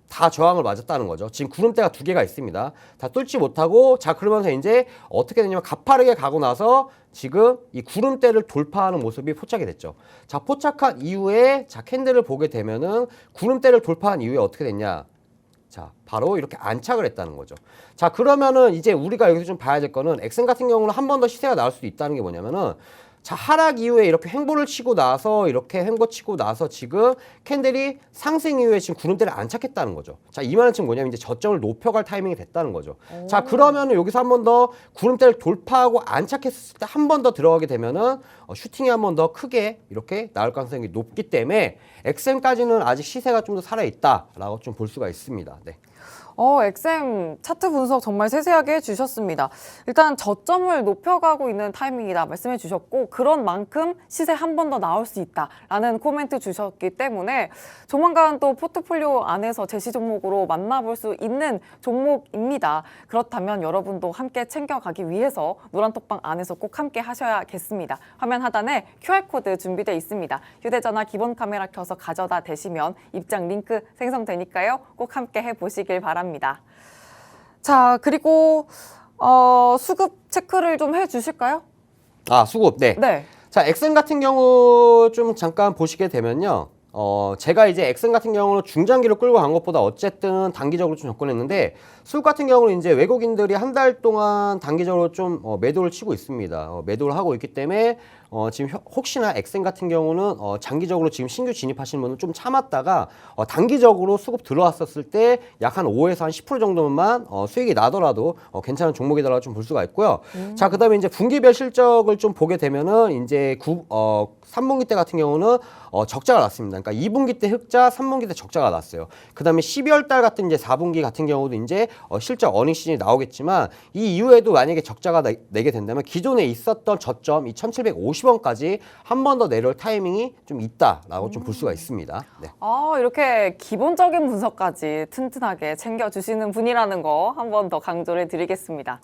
다 저항을 맞았다는 거죠. 지금 구름대가 두 개가 있습니다. 다 뚫지 못하고 자, 그러면서 이제 어떻게 되냐면 가파르게 가고 나서 지금 이 구름대를 돌파하는 모습이 포착이 됐죠. 자, 포착한 이후에 자, 캔들을 보게 되면은 구름대를 돌파한 이후에 어떻게 됐냐? 자, 바로 이렇게 안착을 했다는 거죠. 자, 그러면은 이제 우리가 여기서 좀 봐야 될 거는 엑센 같은 경우는 한 번 더 시세가 나올 수도 있다는 게 뭐냐면은 자, 하락 이후에 이렇게 횡보를 치고 나서 이렇게 횡보 치고 나서 지금 캔들이 상승 이후에 지금 구름대를 안착했다는 거죠. 자, 이 말은 지금 뭐냐면 이제 저점을 높여갈 타이밍이 됐다는 거죠. 자, 그러면은 여기서 한 번 더 구름대를 돌파하고 안착했을 때 한 번 더 들어가게 되면은 슈팅이 한 번 더 크게 이렇게 나올 가능성이 높기 때문에 엑센까지는 아직 시세가 좀 더 살아있다라고 좀 볼 수가 있습니다. 네. 엑셈 차트 분석 정말 세세하게 해주셨습니다. 일단 저점을 높여가고 있는 타이밍이다 말씀해 주셨고 그런 만큼 시세 한 번 더 나올 수 있다라는 코멘트 주셨기 때문에 조만간 또 포트폴리오 안에서 제시 종목으로 만나볼 수 있는 종목입니다. 그렇다면 여러분도 함께 챙겨가기 위해서 노란톡방 안에서 꼭 함께 하셔야겠습니다. 화면 하단에 QR코드 준비되어 있습니다. 휴대전화 기본 카메라 켜서 가져다 대시면 입장 링크 생성되니까요. 꼭 함께 해보시길 바랍니다. 자, 그리고 수급 체크를 좀 해주실까요? 아, 수급. 네. 네. 자, 엑센 같은 경우 좀 잠깐 보시게 되면요. 제가 이제 엑센 같은 경우는 중장기로 끌고 간 것보다 어쨌든 단기적으로 좀 접근했는데 수급 같은 경우는 이제 외국인들이 한 달 동안 단기적으로 좀 매도를 치고 있습니다. 매도를 하고 있기 때문에 지금 혹시나 엑센 같은 경우는 장기적으로 지금 신규 진입하시는 분은 좀 참았다가 단기적으로 수급 들어왔었을 때 약 한 5에서 한 10% 정도만 수익이 나더라도 괜찮은 종목이다라고 좀 볼 수가 있고요. 자, 그다음에 이제 분기별 실적을 좀 보게 되면은 이제 3분기 때 같은 경우는 적자가 났습니다. 그러니까 2분기 때 흑자, 3분기 때 적자가 났어요. 그다음에 12월 달 같은 이제 4분기 같은 경우도 이제 실적 어닝 시즌이 나오겠지만 이 이후에도 만약에 적자가 내게 된다면 기존에 있었던 저점 이 1,750원까지 한 번 더 내려올 타이밍이 좀 있다라고 좀 볼 수가 있습니다. 네. 이렇게 기본적인 분석까지 튼튼하게 챙겨주시는 분이라는 거 한 번 더 강조를 드리겠습니다.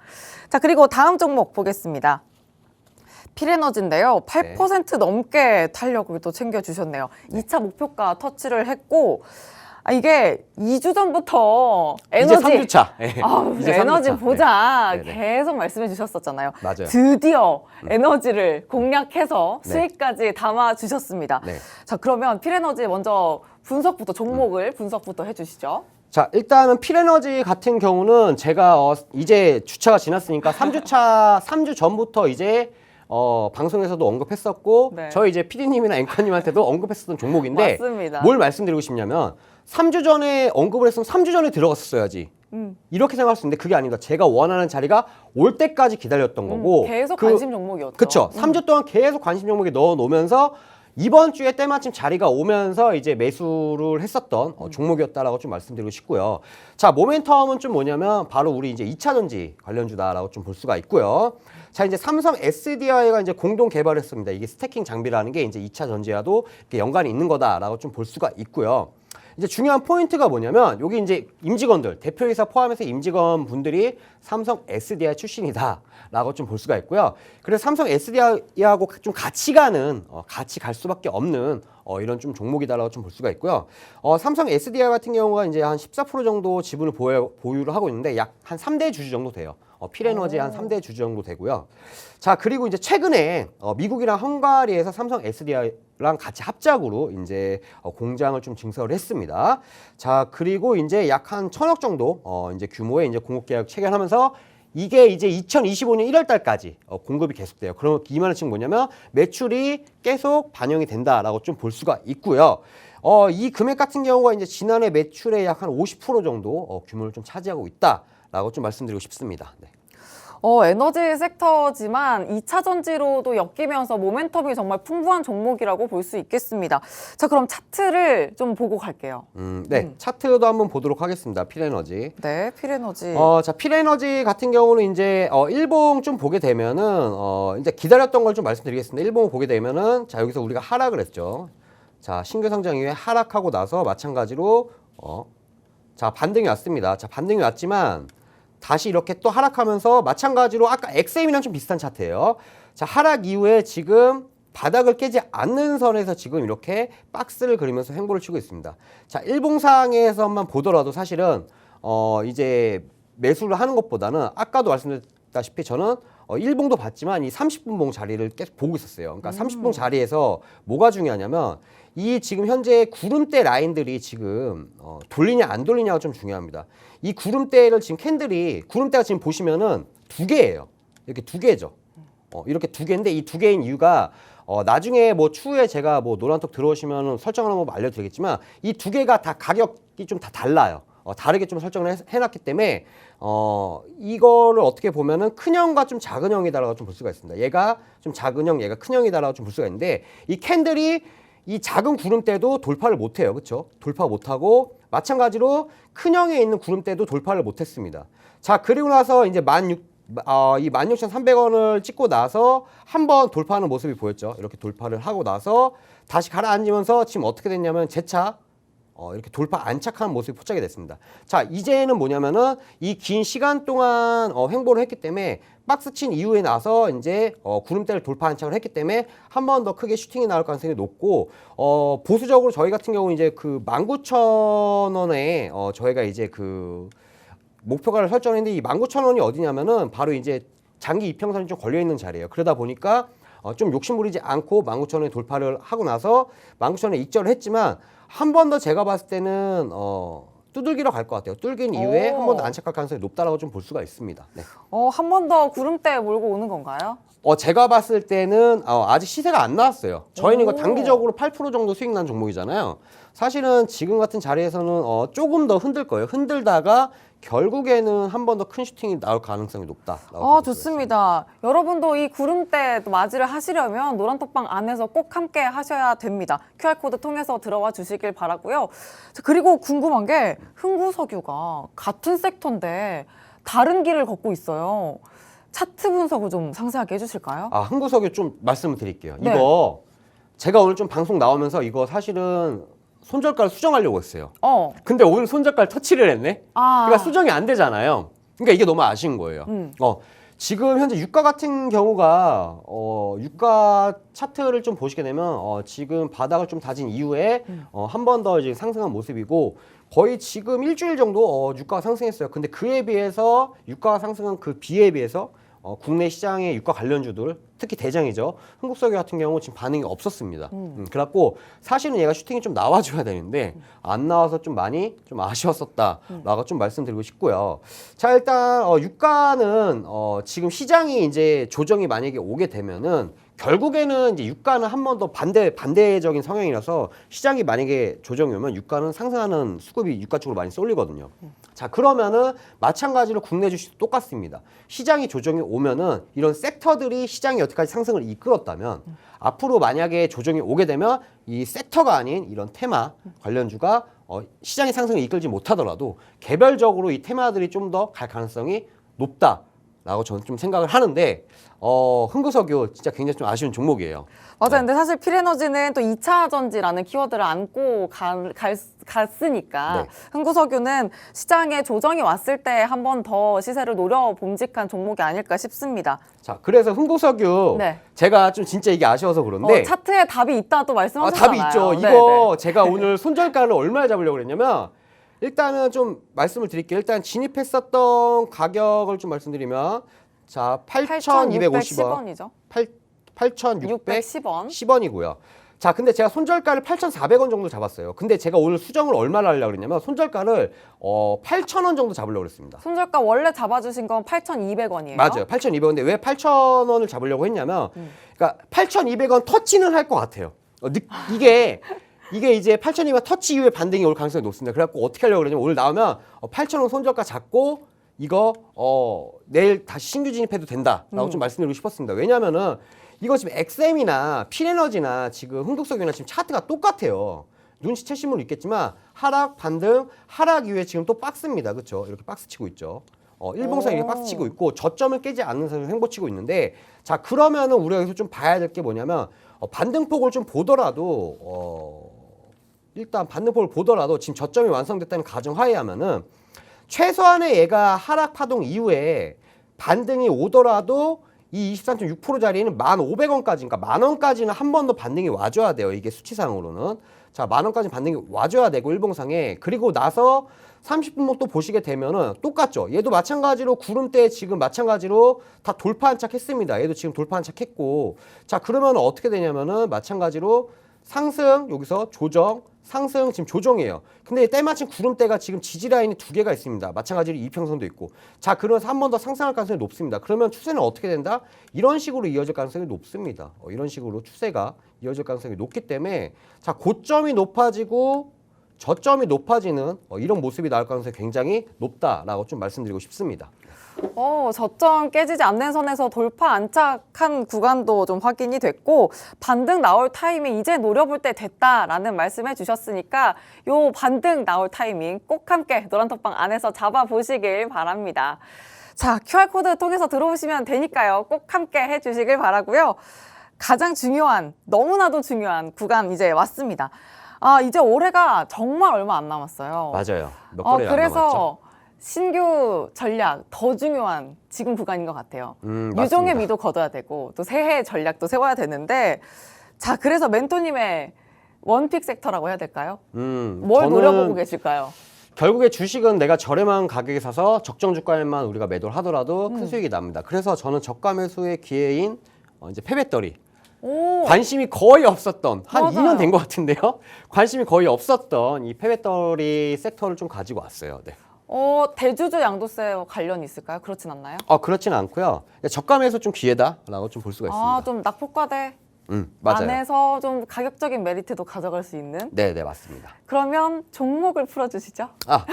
자, 그리고 다음 종목 보겠습니다. 필에너지인데요. 8% 넘게 탄력을 또 챙겨주셨네요. 2차 목표가 터치를 했고 이게 2주 전부터 에너지 이제 3주차. 네. 이제 에너지 3주차. 보자 네. 계속 말씀해 주셨었잖아요. 맞아요. 드디어 에너지를 공략해서 네. 수익까지 담아 주셨습니다. 네. 자, 그러면 필에너지 먼저 분석부터 종목을 분석부터 해주시죠. 자, 일단은 필에너지 같은 경우는 제가 이제 주차가 지났으니까 3주 전부터 이제 방송에서도 언급했었고 네. 저희 이제 PD님이나 앵커님한테도 언급했었던 종목인데 맞습니다. 뭘 말씀드리고 싶냐면 3주 전에 언급을 했으면 3주 전에 들어갔었어야지. 이렇게 생각할 수 있는데 그게 아닙니다. 제가 원하는 자리가 올 때까지 기다렸던 거고 계속 관심 종목이었죠. 그렇죠. 3주 동안 계속 관심 종목에 넣어 놓으면서 이번 주에 때마침 자리가 오면서 이제 매수를 했었던 종목이었다라고 좀 말씀드리고 싶고요. 자, 모멘텀은 좀 뭐냐면 바로 우리 이제 2차 전지 관련주다라고 좀 볼 수가 있고요. 자, 이제 삼성 SDI가 이제 공동 개발했습니다. 이게 스태킹 장비라는 게 이제 2차 전지와도 이렇게 연관이 있는 거다라고 좀 볼 수가 있고요. 이제 중요한 포인트가 뭐냐면 여기 이제 임직원들, 대표이사 포함해서 임직원 분들이 삼성 SDI 출신이다라고 좀 볼 수가 있고요. 그래서 삼성 SDI하고 좀 같이 가는, 같이 갈 수밖에 없는 이런 좀 종목이다라고 좀 볼 수가 있고요. 삼성 SDI 같은 경우가 이제 한 14% 정도 지분을 보유를 하고 있는데 약 한 3대 주주 정도 돼요. 필에너지 한 3대 주주 정도 되고요. 자, 그리고 이제 최근에 미국이랑 헝가리에서 삼성 SDI랑 같이 합작으로 이제 공장을 좀 증설을 했습니다. 자, 그리고 이제 약 한 1,000억 정도 이제 규모의 이제 공급 계약 체결하면서 이게 이제 2025년 1월 달까지 공급이 계속돼요. 그러면 이 말은 지금 뭐냐면 매출이 계속 반영이 된다라고 좀 볼 수가 있고요. 이 금액 같은 경우가 이제 지난해 매출의 약 한 50% 정도 규모를 좀 차지하고 있다라고 좀 말씀드리고 싶습니다. 네. 에너지 섹터지만 2차 전지로도 엮이면서 모멘텀이 정말 풍부한 종목이라고 볼 수 있겠습니다. 자, 그럼 차트를 좀 보고 갈게요. 네, 차트도 한번 보도록 하겠습니다. 필에너지. 네, 필에너지. 자, 필에너지 같은 경우는 이제 일봉 좀 보게 되면은 이제 기다렸던 걸 좀 말씀드리겠습니다. 일봉을 보게 되면은 자, 여기서 우리가 하락을 했죠. 자, 신규 상장 이후에 하락하고 나서 마찬가지로 자, 반등이 왔습니다. 자, 반등이 왔지만 다시 이렇게 또 하락하면서 마찬가지로 아까 XM이랑 좀 비슷한 차트예요. 자, 하락 이후에 지금 바닥을 깨지 않는 선에서 지금 이렇게 박스를 그리면서 횡보를 치고 있습니다. 자, 일봉상에서만 보더라도 사실은 이제 매수를 하는 것보다는 아까도 말씀드렸다시피 저는 일봉도 봤지만 이 30분봉 자리를 계속 보고 있었어요. 그러니까 30분 자리에서 뭐가 중요하냐면 이 지금 현재 구름대 라인들이 지금 돌리냐 안 돌리냐가 좀 중요합니다. 이 구름대를 지금 캔들이 구름대가 지금 보시면은 두 개예요. 이렇게 두 개죠. 이렇게 두 개인데 이 두 개인 이유가 나중에 뭐 추후에 제가 뭐 노란톡 들어오시면 설정을 한번 알려드리겠지만 이 두 개가 다 가격이 좀 다 달라요. 다르게 좀 설정을 해놨기 때문에 이거를 어떻게 보면은 큰형과 좀 작은형이다라고 좀 볼 수가 있습니다. 얘가 좀 작은형, 얘가 큰형이다라고 좀 볼 수가 있는데 이 캔들이 이 작은 구름대도 돌파를 못해요, 그렇죠? 돌파 못하고 마찬가지로 큰형에 있는 구름대도 돌파를 못했습니다. 자, 그리고 나서 이제 이 16,300원을 찍고 나서 한번 돌파하는 모습이 보였죠. 이렇게 돌파를 하고 나서 다시 가라앉으면서 지금 어떻게 됐냐면 재차 이렇게 돌파 안착하는 모습이 포착이 됐습니다. 자, 이제는 뭐냐면은 이 긴 시간 동안 횡보를 했기 때문에 박스 친 이후에 나서 이제 구름대를 돌파 안착을 했기 때문에 한 번 더 크게 슈팅이 나올 가능성이 높고 보수적으로 저희 같은 경우 이제 그 19,000원에 저희가 이제 그 목표가를 설정했는데 이 19,000원이 어디냐면은 바로 이제 장기 이평선이 좀 걸려 있는 자리예요. 그러다 보니까 좀 욕심부리지 않고 19,000원에 돌파를 하고 나서 19,000원에 익절을 했지만 한 번 더 제가 봤을 때는 두들기러 갈 것 같아요. 뚫긴 이후에 한 번 더 안착할 가능성이 높다라고 좀 볼 수가 있습니다. 네. 한 번 더 구름대 몰고 오는 건가요? 제가 봤을 때는 아직 시세가 안 나왔어요. 저희는 이거 단기적으로 8% 정도 수익 난 종목이잖아요. 사실은 지금 같은 자리에서는 조금 더 흔들 거예요. 흔들다가 결국에는 한 번 더 큰 슈팅이 나올 가능성이 높다. 좋습니다. 여러분도 이 구름대 맞이를 하시려면 노란톡방 안에서 꼭 함께 하셔야 됩니다. QR코드 통해서 들어와 주시길 바라고요. 그리고 궁금한 게 흥구석유가 같은 섹터인데 다른 길을 걷고 있어요. 차트 분석을 좀 상세하게 해주실까요? 흥구석유 좀 말씀을 드릴게요. 네. 이거 제가 오늘 좀 방송 나오면서 이거 사실은 손절가를 수정하려고 했어요. 근데 오늘 손절가를 터치를 했네? 그러니까 수정이 안 되잖아요. 그러니까 이게 너무 아쉬운 거예요. 지금 현재 유가 같은 경우가 유가 차트를 좀 보시게 되면 지금 바닥을 좀 다진 이후에 한 번 더 이제 상승한 모습이고 거의 지금 일주일 정도 유가가 상승했어요. 근데 그에 비해서 유가가 상승한 그 비에 비해서 국내 시장의 유가 관련주들 특히 대장이죠. 흥국석유 같은 경우 지금 반응이 없었습니다. 그래갖고 사실은 얘가 슈팅이 좀 나와줘야 되는데 안 나와서 좀 많이 좀 아쉬웠었다라고 좀 말씀드리고 싶고요. 자, 일단 유가는 지금 시장이 이제 조정이 만약에 오게 되면은 결국에는 이제 유가는 한 번 더 반대적인 성향이라서 시장이 만약에 조정이 오면 유가는 상승하는 수급이 유가 쪽으로 많이 쏠리거든요. 자, 그러면은 마찬가지로 국내 주식도 똑같습니다. 시장이 조정이 오면은 이런 섹터들이 시장이 여태까지 상승을 이끌었다면 앞으로 만약에 조정이 오게 되면 이 섹터가 아닌 이런 테마 관련주가 시장의 상승을 이끌지 못하더라도 개별적으로 이 테마들이 좀 더 갈 가능성이 높다라고 저는 좀 생각을 하는데 흥구석유 진짜 굉장히 좀 아쉬운 종목이에요. 맞아요. 근데 사실 필에너지는 또 2차 전지라는 키워드를 안고 갔으니까 네. 흥구석유는 시장에 조정이 왔을 때 한 번 더 시세를 노려봄직한 종목이 아닐까 싶습니다. 자, 그래서 흥구석유 네. 제가 좀 진짜 이게 아쉬워서 그런데 차트에 답이 있다 또 말씀하셨잖아요. 답이 있죠. 네, 이거 제가 오늘 손절가를 얼마에 잡으려고 그랬냐면 일단은 좀 말씀을 드릴게요. 일단 진입했었던 가격을 좀 말씀드리면 자, 8,250원. 8,610원이죠. 8,610원. 610원. 10원이고요. 자, 근데 제가 손절가를 8,400원 정도 잡았어요. 근데 제가 오늘 수정을 얼마나 하려고 그랬냐면 손절가를 8,000원 정도 잡으려고 그랬습니다. 손절가 원래 잡아주신 건 8,200원이에요. 맞아요. 8,200원인데 왜 8,000원을 잡으려고 했냐면 그러니까 8,200원 터치는 할 것 같아요. 이게 이제 8,200원 터치 이후에 반등이 올 가능성이 높습니다. 그래갖고 어떻게 하려고 그러냐면 오늘 나오면 8,000원 손절가 잡고 이거 내일 다시 신규 진입해도 된다라고 좀 말씀드리고 싶었습니다. 왜냐면은 이거 지금 XM이나 필에너지나 지금 흥국석유나 지금 차트가 똑같아요. 눈치채신 분은 있겠지만 하락, 반등, 하락 이후에 지금 또 박스입니다. 그렇죠? 이렇게 박스 치고 있죠. 일봉상 이렇게 박스 치고 있고 저점을 깨지 않는 선에서 횡보 치고 있는데 자 그러면은 우리가 여기서 좀 봐야 될 게 뭐냐면 반등폭을 좀 보더라도 일단 반등폭을 보더라도 지금 저점이 완성됐다는 가정하에 하면은 최소한의 얘가 하락 파동 이후에 반등이 오더라도 이 23.6% 자리는 1,500원까지, 그러니까 10,000원까지는 한 번 더 반등이 와줘야 돼요. 이게 수치상으로는. 자, 10,000원까지 반등이 와줘야 되고, 일봉상에. 그리고 나서 30분목 또 보시게 되면은 똑같죠. 얘도 마찬가지로 구름대 지금 마찬가지로 다 돌파한 착 했습니다. 얘도 지금 돌파한 착 했고. 자, 그러면 어떻게 되냐면은 마찬가지로 상승, 여기서 조정, 상승 지금 조정이에요. 근데 때마침 구름대가 지금 지지라인이 2개가 있습니다. 마찬가지로 이평선도 있고. 자, 그러면서 한 번 더 상승할 가능성이 높습니다. 그러면 추세는 어떻게 된다? 이런 식으로 이어질 가능성이 높습니다. 이런 식으로 추세가 이어질 가능성이 높기 때문에 자, 고점이 높아지고 저점이 높아지는 이런 모습이 나올 가능성이 굉장히 높다라고 좀 말씀드리고 싶습니다. 저점 깨지지 않는 선에서 돌파 안착한 구간도 좀 확인이 됐고 반등 나올 타이밍 이제 노려볼 때 됐다라는 말씀해 주셨으니까 요 반등 나올 타이밍 꼭 함께 노란톡방 안에서 잡아보시길 바랍니다. 자, QR코드 통해서 들어오시면 되니까요. 꼭 함께 해주시길 바라고요. 가장 중요한, 너무나도 중요한 구간 이제 왔습니다. 이제 올해가 정말 얼마 안 남았어요. 맞아요. 몇 거래가 안 남았죠? 그래서 신규 전략 더 중요한 지금 구간인 것 같아요. 맞습니다. 유종의 미도 거둬야 되고 또 새해 전략도 세워야 되는데 자 그래서 멘토님의 원픽 섹터라고 해야 될까요? 뭘 저는 노려보고 계실까요? 결국에 주식은 내가 저렴한 가격에 사서 적정 주가에만 우리가 매도를 하더라도 큰 수익이 납니다. 그래서 저는 저가 매수의 기회인 이제 폐배터리 오, 관심이 거의 없었던 한 맞아요. 2년 된 것 같은데요. 관심이 거의 없었던 이 폐배터리 섹터를 좀 가지고 왔어요. 네. 대주주 양도세 관련이 있을까요? 그렇진 않나요? 그렇지는 않고요. 저가 매수 좀 기회다라고 좀 볼 수가 있습니다. 좀 낙폭과대 맞아요. 안에서 좀 가격적인 메리트도 가져갈 수 있는 네, 맞습니다. 그러면 종목을 풀어주시죠.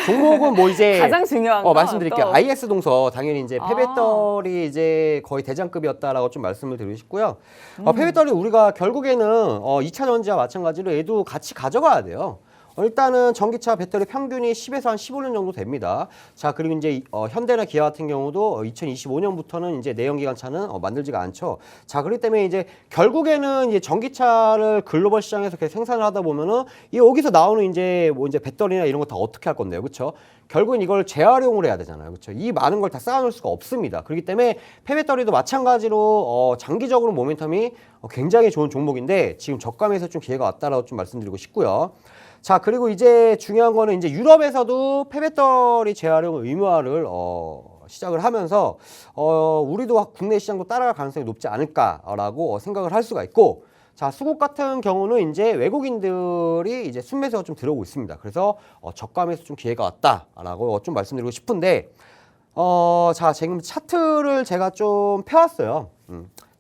종목은 뭐 이제 가장 중요한 거 말씀드릴게요. 또. IS 동서 당연히 이제 폐배터리 이제 거의 대장급이었다라고 좀 말씀을 드리고 싶고요. 폐배터리 우리가 결국에는 2차 전지와 마찬가지로 얘도 같이 가져가야 돼요. 일단은 전기차 배터리 평균이 10에서 한 15년 정도 됩니다. 자, 그리고 이제 현대나 기아 같은 경우도 2025년부터는 이제 내연기관차는 만들지가 않죠. 자, 그렇기 때문에 이제 결국에는 이제 전기차를 글로벌 시장에서 계속 생산을 하다 보면은 여기서 나오는 이제 뭐 이제 배터리나 이런 거 다 어떻게 할 건데요, 그렇죠? 결국엔 이걸 재활용을 해야 되잖아요, 그렇죠? 이 많은 걸 다 쌓아놓을 수가 없습니다. 그렇기 때문에 폐배터리도 마찬가지로 장기적으로 모멘텀이 굉장히 좋은 종목인데 지금 저감에서 좀 기회가 왔다라고 좀 말씀드리고 싶고요. 자, 그리고 이제 중요한 거는 이제 유럽에서도 폐배터리 재활용 의무화를 시작을 하면서 우리도 국내 시장도 따라갈 가능성이 높지 않을까라고 생각을 할 수가 있고, 자, 수국 같은 경우는 이제 외국인들이 이제 순매수가 좀 들어오고 있습니다. 그래서 저감에서 좀 기회가 왔다라고 좀 말씀드리고 싶은데, 자, 지금 차트를 제가 좀 펴왔어요.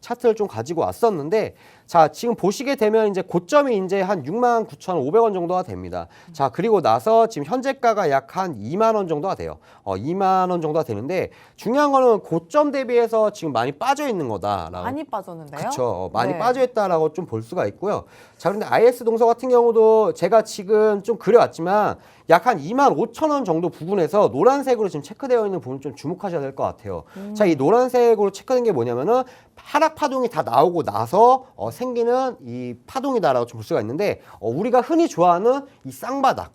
차트를 좀 가지고 왔었는데, 자, 지금 보시게 되면 이제 고점이 이제 한 69,500원 정도가 됩니다. 자, 그리고 나서 지금 현재가가 약 한 2만 원 정도가 돼요. 2만 원 정도가 되는데 중요한 거는 고점 대비해서 지금 많이 빠져 있는 거다라고. 많이 빠졌는데요? 그렇죠. 많이 네. 빠져 있다라고 좀 볼 수가 있고요. 자, 그런데 IS 동서 같은 경우도 제가 지금 좀 그려왔지만 약 한 25,000원 정도 부분에서 노란색으로 지금 체크되어 있는 부분 좀 주목하셔야 될 것 같아요. 자, 이 노란색으로 체크된 게 뭐냐면은 하락 파동이 다 나오고 나서 생기는 이 파동이다라고 좀 볼 수가 있는데 우리가 흔히 좋아하는 이 쌍바닥.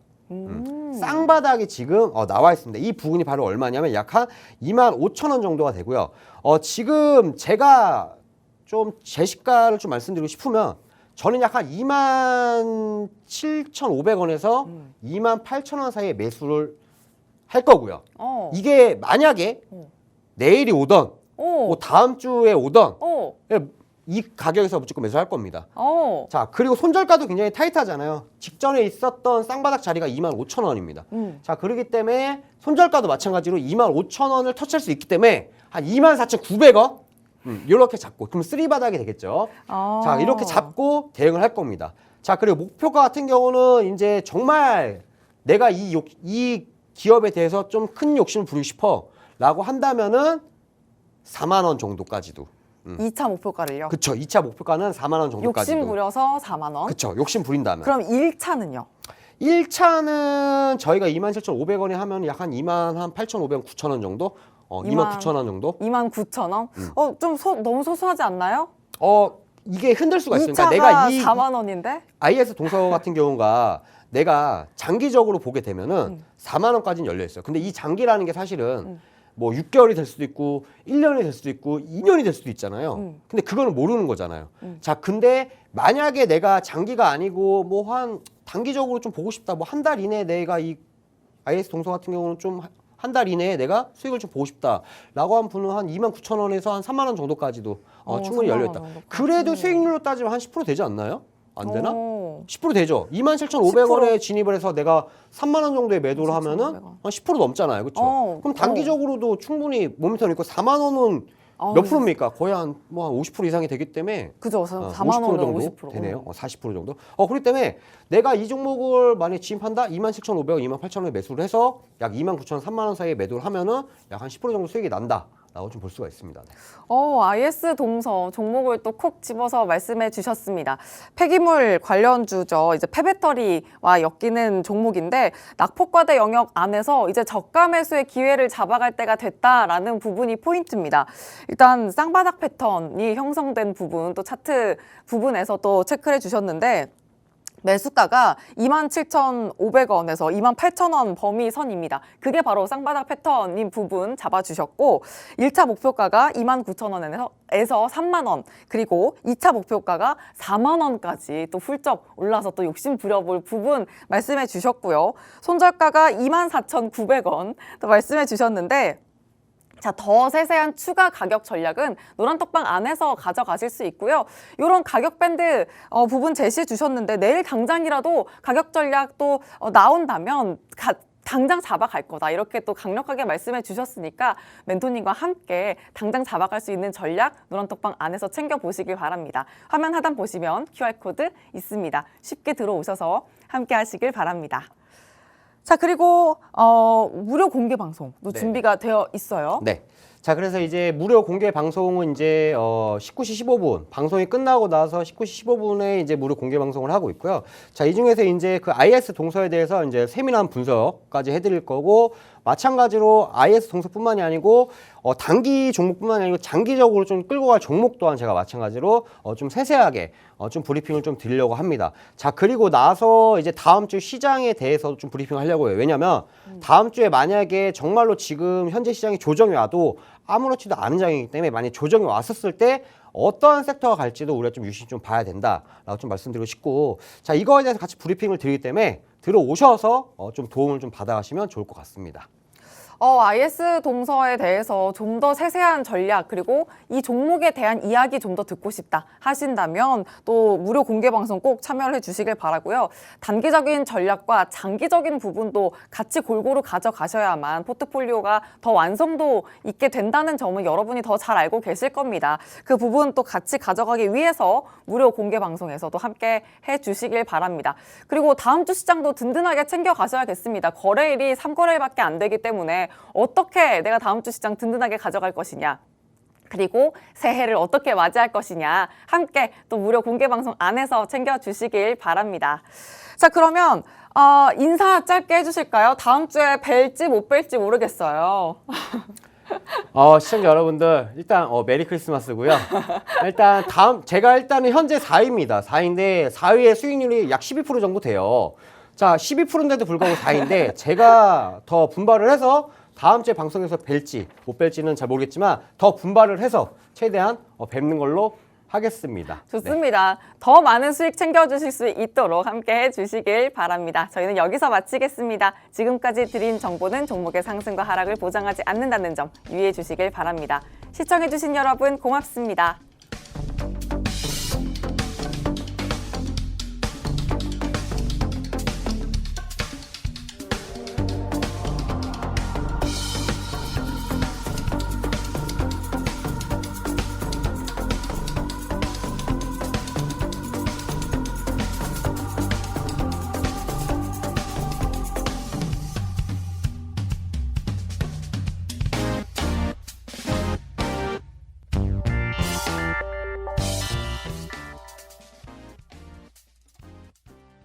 쌍바닥이 지금 나와 있습니다. 이 부분이 바로 얼마냐면 약 한 25,000원 정도가 되고요. 지금 제가 좀 제시가를 좀 말씀드리고 싶으면 저는 약 한 27,500원에서 28,000원 사이에 매수를 할 거고요. 이게 만약에 내일이 오던 뭐 다음 주에 오던 이 가격에서 무조건 매수할 겁니다. 자, 그리고 손절가도 굉장히 타이트하잖아요. 직전에 있었던 쌍바닥 자리가 25,000원입니다. 자, 그렇기 때문에 손절가도 마찬가지로 25,000원을 터치할 수 있기 때문에 한 24,900원 이렇게 잡고 그럼 3바닥이 되겠죠. 자, 이렇게 잡고 대응을 할 겁니다. 자, 그리고 목표가 같은 경우는 이제 정말 내가 이 기업에 대해서 좀 큰 욕심을 부리고 싶어 라고 한다면은 4만 원 정도까지도. 2차 목표가를요? 그쵸. 2차 목표가는 4만 원 정도까지도. 욕심 부려서 4만 원? 그쵸. 욕심 부린다면. 그럼 1차는요? 1차는 저희가 27,500원에 하면 약 한 28,500원, 9,000원 정도? 29,000원 정도? 29,000원? 좀 너무 소소하지 않나요? 이게 흔들 수가 있어요. 2차가 그러니까 내가 이 4만 원인데? IS 동서 같은 경우가 내가 장기적으로 보게 되면은 4만 원까지는 열려 있어요. 근데 이 장기라는 게 사실은 뭐 6개월이 될 수도 있고 1년이 될 수도 있고 2년이 될 수도 있잖아요. 근데 그거는 모르는 거잖아요. 자, 근데 만약에 내가 장기가 아니고 뭐 한 단기적으로 좀 보고 싶다. 뭐 한 달 이내에 내가 이 IS 동서 같은 경우는 좀 한 달 이내에 내가 수익을 좀 보고 싶다라고 한 분은 한 29,000원에서 한 3만 원 정도까지도 충분히 3만 열려 원 있다. 정도까지. 그래도 수익률로 따지면 한 10% 되지 않나요? 안 되나? 오. 10% 되죠. 27,500원에 진입을 해서 내가 3만 원 정도의 매도를 하면은 27,500원. 한 10% 넘잖아요. 그렇죠? 그럼 단기적으로도 충분히 모멘텀 있고 4만 원은 몇 프로입니까? 거의 한 50% 이상이 되기 때문에 그죠. 4만 50% 원은 정도 50%. 되네요. 40% 정도. 그렇기 때문에 내가 이 종목을 만약에 진입한다? 27,500원, 28,000원에 매수를 해서 약 29,000원, 3만 원 사이에 매도를 하면은 약 한 10% 정도 수익이 난다. 라고 좀 볼 수가 있습니다. 네. IS 동서 종목을 또 콕 집어서 말씀해 주셨습니다. 폐기물 관련주죠. 이제 폐배터리와 엮이는 종목인데 낙폭과대 영역 안에서 이제 저가 매수의 기회를 잡아갈 때가 됐다라는 부분이 포인트입니다. 일단 쌍바닥 패턴이 형성된 부분 또 차트 부분에서 또 체크를 해 주셨는데 매수가가 27,500원에서 28,000원 범위선입니다. 그게 바로 쌍바닥 패턴인 부분 잡아주셨고 1차 목표가가 29,000원에서 3만 원 그리고 2차 목표가가 4만 원까지 또 훌쩍 올라서 또 욕심 부려볼 부분 말씀해 주셨고요. 손절가가 24,900원 또 말씀해 주셨는데 자, 더 세세한 추가 가격 전략은 노란톡방 안에서 가져가실 수 있고요. 이런 가격 밴드 부분 제시해 주셨는데 내일 당장이라도 가격 전략 또 나온다면 당장 잡아갈 거다. 이렇게 또 강력하게 말씀해 주셨으니까 멘토님과 함께 당장 잡아갈 수 있는 전략 노란톡방 안에서 챙겨보시길 바랍니다. 화면 하단 보시면 QR코드 있습니다. 쉽게 들어오셔서 함께 하시길 바랍니다. 자, 그리고 무료 공개 방송도 네. 준비가 되어 있어요. 네. 자, 그래서 이제 무료 공개 방송은 이제 19시 15분 방송이 끝나고 나서 19시 15분에 이제 무료 공개 방송을 하고 있고요. 자, 이 중에서 이제 그 IS 동서에 대해서 이제 세밀한 분석까지 해드릴 거고 마찬가지로 IS 동서뿐만이 아니고 단기 종목뿐만이 아니고 장기적으로 좀 끌고 갈 종목 또한 제가 마찬가지로 좀 세세하게 좀 브리핑을 좀 드리려고 합니다. 자, 그리고 나서 이제 다음 주 시장에 대해서 좀 브리핑을 하려고 해요. 왜냐면 다음 주에 만약에 정말로 지금 현재 시장이 조정이 와도 아무렇지도 않은 장이기 때문에 만약에 조정이 왔었을 때 어떠한 섹터가 갈지도 우리가 좀 유심히 좀 봐야 된다라고 좀 말씀드리고 싶고, 자, 이거에 대해서 같이 브리핑을 드리기 때문에 들어오셔서 좀 도움을 좀 받아가시면 좋을 것 같습니다. IS 동서에 대해서 좀 더 세세한 전략 그리고 이 종목에 대한 이야기 좀 더 듣고 싶다 하신다면 또 무료 공개 방송 꼭 참여를 해주시길 바라고요. 단기적인 전략과 장기적인 부분도 같이 골고루 가져가셔야만 포트폴리오가 더 완성도 있게 된다는 점은 여러분이 더 잘 알고 계실 겁니다. 그 부분 또 같이 가져가기 위해서 무료 공개 방송에서도 함께 해주시길 바랍니다. 그리고 다음 주 시장도 든든하게 챙겨가셔야겠습니다. 거래일이 3거래일밖에 안 되기 때문에 어떻게 내가 다음 주 시장 든든하게 가져갈 것이냐, 그리고 새해를 어떻게 맞이할 것이냐 함께 또 무료 공개 방송 안에서 챙겨주시길 바랍니다. 자, 그러면 인사 짧게 해주실까요? 다음 주에 뵐지 못 뵐지 모르겠어요. 시청자 여러분들 일단 메리 크리스마스고요. 일단 제가 일단은 현재 4위입니다. 4위인데 4위의 수익률이 약 12% 정도 돼요. 자, 12%인데도 불구하고 4위인데 제가 더 분발을 해서 다음 주에 방송에서 뵐지 못 뵐지는 잘 모르겠지만 더 분발을 해서 최대한 뵙는 걸로 하겠습니다. 좋습니다. 더 많은 수익 챙겨주실 수 있도록 함께 해주시길 바랍니다. 저희는 여기서 마치겠습니다. 지금까지 드린 정보는 종목의 상승과 하락을 보장하지 않는다는 점 유의해 주시길 바랍니다. 시청해주신 여러분 고맙습니다.